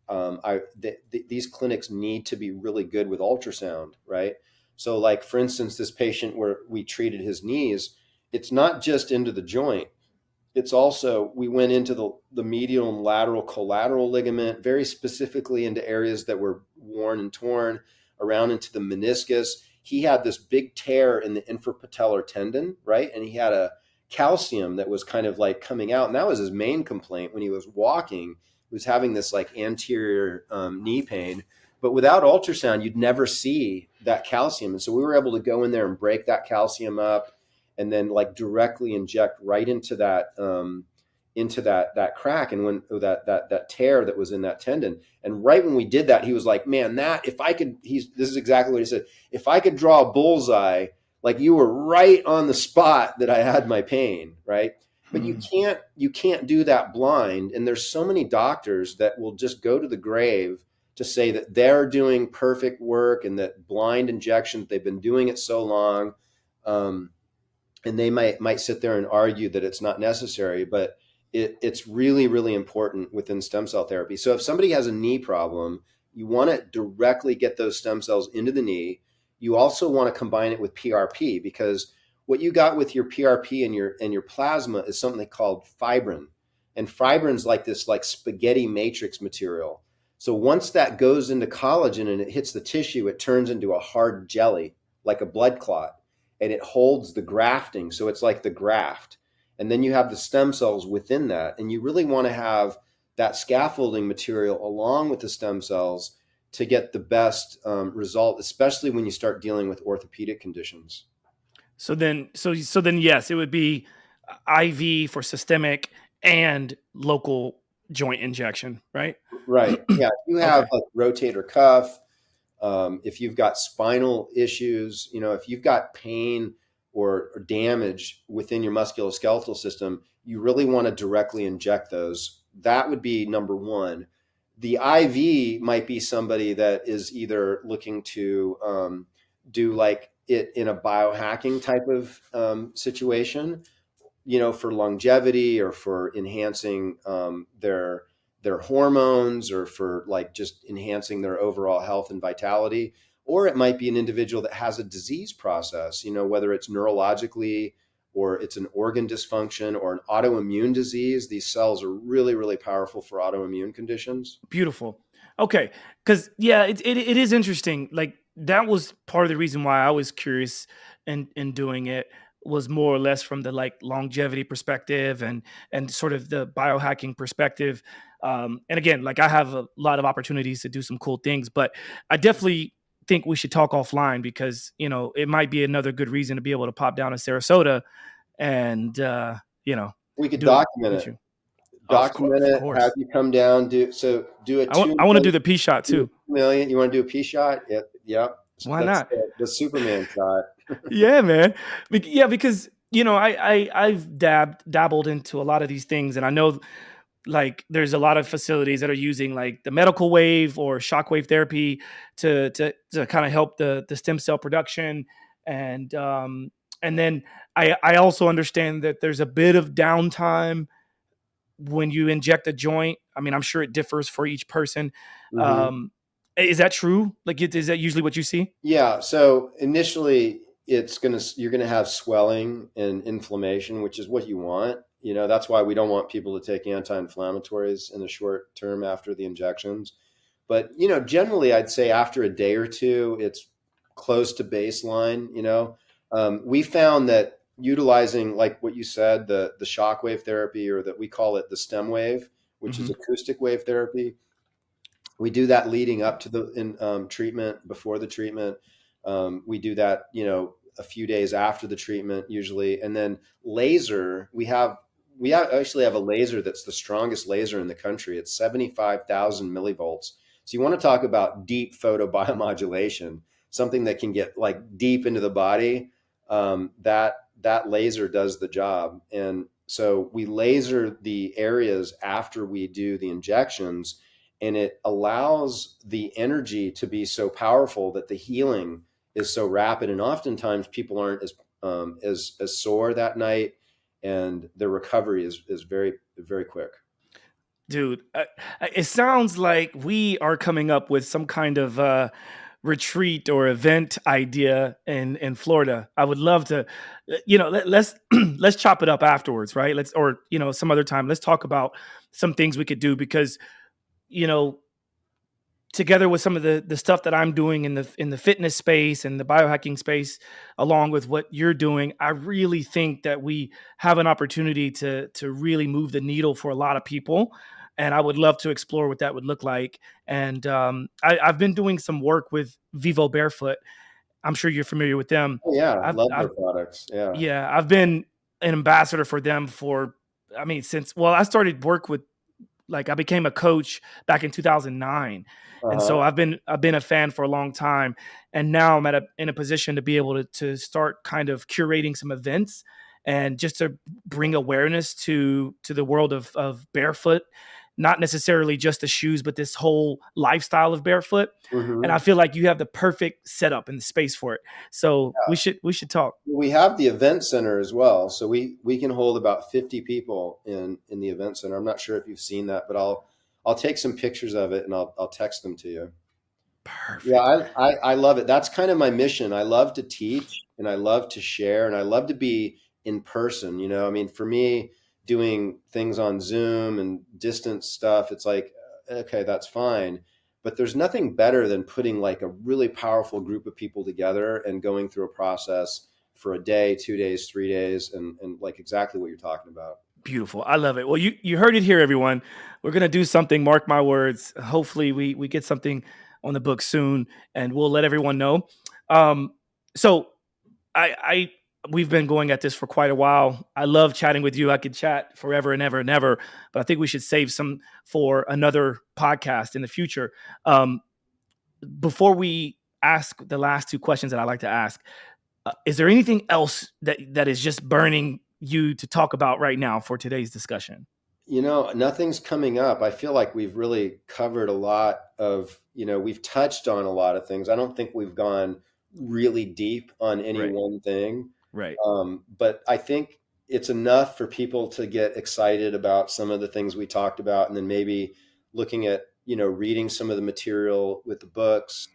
These clinics need to be really good with ultrasound, right? So like, for instance, this patient where we treated his knees, it's not just into the joint. It's also, we went into the medial and lateral collateral ligament, very specifically into areas that were worn and torn, around into the meniscus. He had this big tear in the infrapatellar tendon, right? And he had a calcium that was kind of like coming out. And that was his main complaint when he was walking. He was having this like anterior knee pain. But without ultrasound, you'd never see that calcium. And so we were able to go in there and break that calcium up and then like directly inject right into that that crack and when that tear that was in that tendon. And right when we did that, he was like, man, that if I could, this is exactly what he said. If I could draw a bullseye, like you were right on the spot that I had my pain, right? But you can't do that blind. And there's so many doctors that will just go to the grave to say that they're doing perfect work and that blind injections, they've been doing it so long. And they might sit there and argue that it's not necessary, but it's really, really important within stem cell therapy. So if somebody has a knee problem, you want to directly get those stem cells into the knee. You also want to combine it with PRP, because what you got with your PRP and your plasma is something called fibrin. And fibrin's like this like spaghetti matrix material. So once that goes into collagen and it hits the tissue, it turns into a hard jelly, like a blood clot, and it holds the grafting. So it's like the graft. And then you have the stem cells within that. And you really want to have that scaffolding material along with the stem cells to get the best result, especially when you start dealing with orthopedic conditions. So then, yes, it would be IV for systemic and local joint injection, right? Right. Yeah. If you have a rotator cuff, if you've got spinal issues, if you've got pain or damage within your musculoskeletal system, you really want to directly inject those. That would be number one. The IV might be somebody that is either looking to do like it in a biohacking type of situation, for longevity or for enhancing their hormones or for like just enhancing their overall health and vitality. Or it might be an individual that has a disease process, whether it's neurologically or it's an organ dysfunction or an autoimmune disease. These cells are really, really powerful for autoimmune conditions. Beautiful. Okay. Because, it is interesting. Like that was part of the reason why I was curious in doing it, was more or less from the like longevity perspective and sort of the biohacking perspective. And again, like I have a lot of opportunities to do some cool things, but I definitely think we should talk offline because, it might be another good reason to be able to pop down to Sarasota and, we could document it. Document it, have you come down, do it. I want to do the P shot too. Million. You want to do a P shot? Yep. Why not? The Superman shot. Yeah, man. Yeah, because, I've dabbled into a lot of these things, and I know like there's a lot of facilities that are using like the medical wave or shockwave therapy to kind of help the stem cell production. And then I also understand that there's a bit of downtime when you inject a joint. I mean, I'm sure it differs for each person. Mm-hmm. Is that true? Like, is that usually what you see? Yeah. So initially you're going to have swelling and inflammation, which is what you want. That's why we don't want people to take anti-inflammatories in the short term after the injections. But, generally I'd say after a day or two, it's close to baseline. We found that utilizing, like what you said, the shockwave therapy, or that we call it the stem wave, which is acoustic wave therapy. We do that leading up to the treatment, before the treatment. We do that, a few days after the treatment usually. And then laser, we actually have a laser that's the strongest laser in the country. It's 75,000 millivolts. So you want to talk about deep photobiomodulation, something that can get like deep into the body. That laser does the job. And so we laser the areas after we do the injections, and it allows the energy to be so powerful that the healing is so rapid. And oftentimes people aren't as sore that night, and their recovery is very, very quick. Dude, it sounds like we are coming up with some kind of retreat or event idea in Florida. I would love to, let's chop it up afterwards, right? Some other time, let's talk about some things we could do, because, together with some of the stuff that I'm doing in the fitness space and the biohacking space, along with what you're doing, I really think that we have an opportunity to really move the needle for a lot of people. and I would love to explore what that would look like. And I've been doing some work with Vivo Barefoot. I'm sure you're familiar with them. Oh, yeah, love their I've products. Yeah. Yeah, I've been an ambassador for them since, well, I started work with, like, I became a coach back in 2009. And so I've been a fan for a long time. And now I'm in a position to be able to start kind of curating some events and just to bring awareness to the world of barefoot, not necessarily just the shoes, but this whole lifestyle of barefoot. And I feel like you have the perfect setup and the space for it. So we should talk. We have the event center as well. So we can hold about 50 people in the event center. I'm not sure if you've seen that, but I'll take some pictures of it and I'll text them to you. Perfect. Yeah, I love it. That's kind of my mission. I love to teach and I love to share and I love to be in person. You know, I mean, for me, doing things on Zoom and distance stuff, it's like, okay, that's fine. But there's nothing better than putting like a really powerful group of people together and going through a process for a day, 2 days, 3 days, and like exactly what you're talking about. Beautiful. I love it. Well, you heard it here, everyone. We're going to do something, mark my words. Hopefully we get something on the book soon and we'll let everyone know. So we've been going at this for quite a while. I love chatting with you. I could chat forever and ever and ever, but I think we should save some for another podcast in the future. Before we ask the last two questions that I like to ask, is there anything else that is just burning you to talk about right now for today's discussion? You know, nothing's coming up. I feel like we've really covered a lot of, we've touched on a lot of things. I don't think we've gone really deep on any one thing. Right. But I think it's enough for people to get excited about some of the things we talked about, and then maybe looking at, reading some of the material with the books.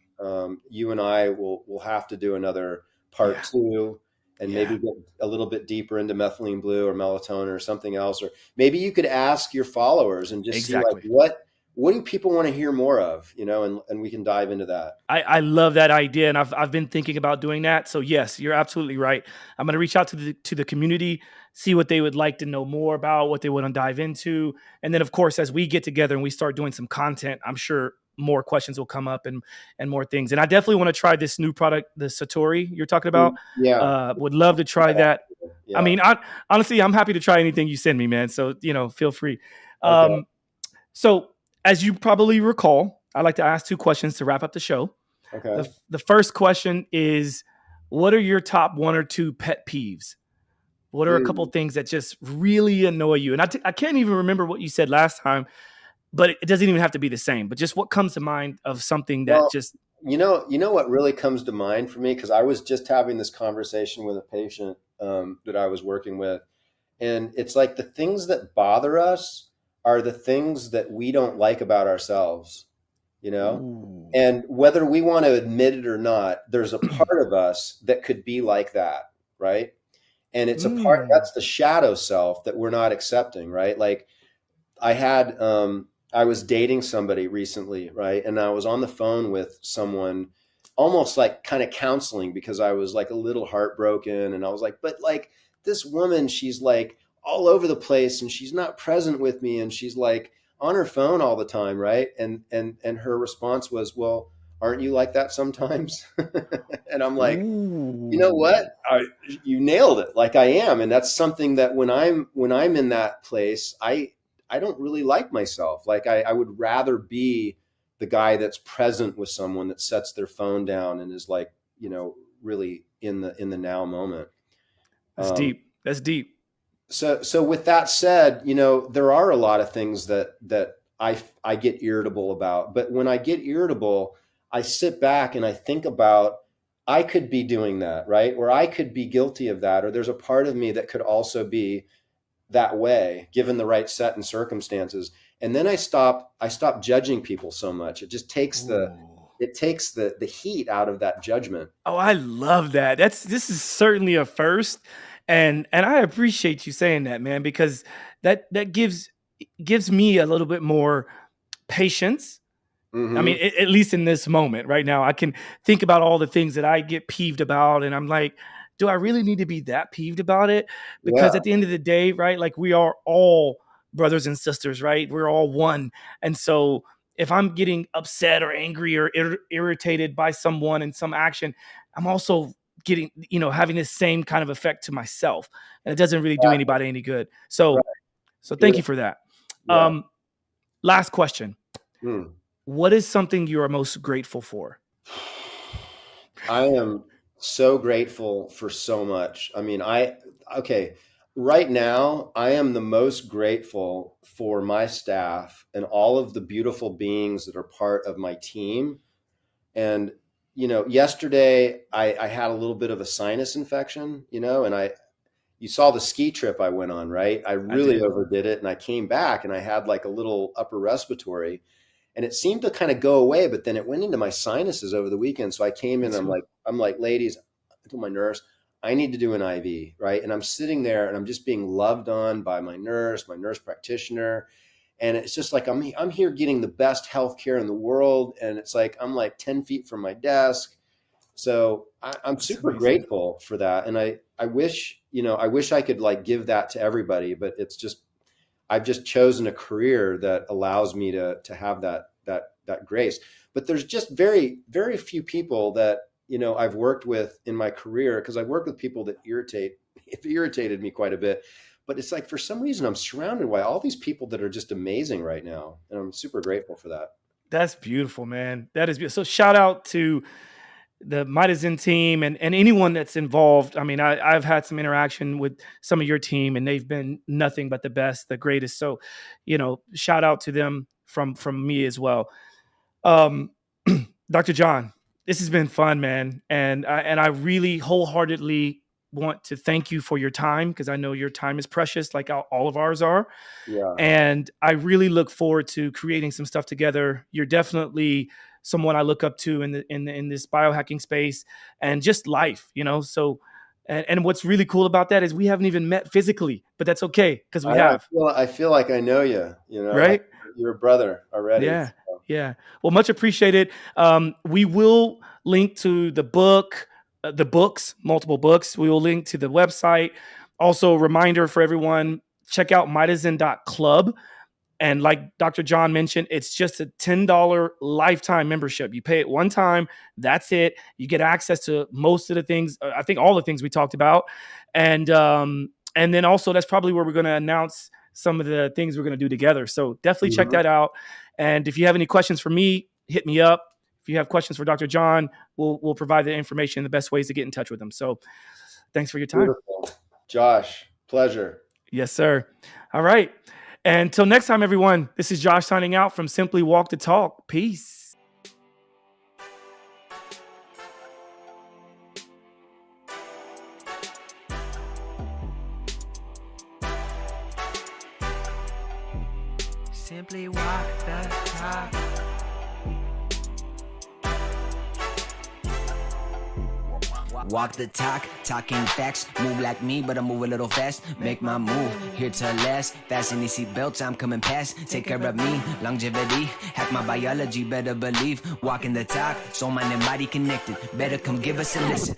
You and I will have to do another part 2 and maybe get a little bit deeper into methylene blue or melatonin or something else. Or maybe you could ask your followers and just see like what do people want to hear more of, and we can dive into that. I love that idea. And I've been thinking about doing that. So yes, you're absolutely right. I'm going to reach out to the community, see what they would like to know more about, what they want to dive into. And then of course, as we get together and we start doing some content, I'm sure more questions will come up and more things. And I definitely want to try this new product, the Satori you're talking about. Yeah. Would love to try that. Yeah. I mean, honestly, I'm happy to try anything you send me, man. So, feel free. Okay. So as you probably recall, I like to ask 2 questions to wrap up the show. Okay. The first question is, what are your top 1 or 2 pet peeves? What are a couple things that just really annoy you? And I can't even remember what you said last time, but it doesn't even have to be the same. But just what comes to mind of something that just... You know what really comes to mind for me? Because I was just having this conversation with a patient that I was working with. And it's like the things that bother us are the things that we don't like about ourselves, Ooh. And whether we want to admit it or not, there's a part of us that could be like that, right? And it's a part, that's the shadow self that we're not accepting, right? Like I was dating somebody recently, right? And I was on the phone with someone almost like kind of counseling because I was like a little heartbroken. And I was like, but like this woman, she's like all over the place and she's not present with me. And she's like on her phone all the time. Right. And her response was, well, aren't you like that sometimes? And I'm like, Ooh. You know what? You nailed it. Like I am. And that's something that when I'm in that place, I don't really like myself. Like I would rather be the guy that's present with someone that sets their phone down and is like, really in the now moment. That's deep. That's deep. So with that said, there are a lot of things that I get irritable about, but when I get irritable, I sit back and I think about, I could be doing that, right? Or I could be guilty of that. Or there's a part of me that could also be that way, given the right set and circumstances. And then I stop judging people so much. It just takes the heat out of that judgment. Oh, I love that. This is certainly a first. And I appreciate you saying that, man, because that gives me a little bit more patience. Mm-hmm. I mean, at least in this moment right now, I can think about all the things that I get peeved about. And I'm like, do I really need to be that peeved about it? Because at the end of the day, right, like we are all brothers and sisters, right? We're all one. And so if I'm getting upset or angry or irritated by someone in some action, I'm also getting, having this same kind of effect to myself. And it doesn't really do anybody any good. So, so thank you for that. Yeah. Last question. What is something you are most grateful for? I am so grateful for so much. I mean, right now, I am the most grateful for my staff and all of the beautiful beings that are part of my team. And, yesterday I had a little bit of a sinus infection, and you saw the ski trip I went on, right? I really overdid it. And I came back and I had like a little upper respiratory, and it seemed to kind of go away, but then it went into my sinuses over the weekend. So I came in, I'm like, ladies, I told my nurse, I need to do an IV, right? And I'm sitting there and I'm just being loved on by my nurse practitioner. And it's just like, I'm here getting the best healthcare in the world. And it's like, I'm like 10 feet from my desk. So I'm super grateful for that. And I wish I could like give that to everybody, but it's just, I've just chosen a career that allows me to have that grace. But there's just very, very few people that, I've worked with in my career, because I've worked with people that irritated me quite a bit. But it's like, for some reason, I'm surrounded by all these people that are just amazing right now. And I'm super grateful for that. That's beautiful, man. That is beautiful. So shout out to the MULTI-DISCIPLINARY team and anyone that's involved. I mean, I've had some interaction with some of your team, and they've been nothing but the best, the greatest. So, shout out to them from me as well. Dr. John, this has been fun, man. And I really wholeheartedly want to thank you for your time, because I know your time is precious, like all of ours are. Yeah. And I really look forward to creating some stuff together. You're definitely someone I look up to in this biohacking space and just life, So, and what's really cool about that is we haven't even met physically, but that's okay, because we have. I feel like I know you, right? You're a brother already. Yeah. So. Yeah. Well, much appreciated. We will link to the book, the books, multiple books. We will link to the website. Also, reminder for everyone, check out mitozen.club. And like Dr. John mentioned, it's just a $10 lifetime membership. You pay it one time. That's it. You get access to most of the things, I think all the things we talked about. And then also that's probably where we're going to announce some of the things we're going to do together. So definitely check that out. And if you have any questions for me, hit me up. If you have questions for Dr. John, we'll provide the information, the best ways to get in touch with him. So thanks for your time. Beautiful. Josh, pleasure. Yes, sir. All right. Until next time, everyone, this is Josh signing out from Simply Walk the Talk. Peace. Simply walk the talk. Walk the talk, talking facts. Move like me, but I move a little fast. Make my move, here to last. Fasten these seatbelts, I'm coming past. Take care of me, longevity. Hack my biology, better believe. Walking the talk, soul, mind, and body connected. Better come give us a listen.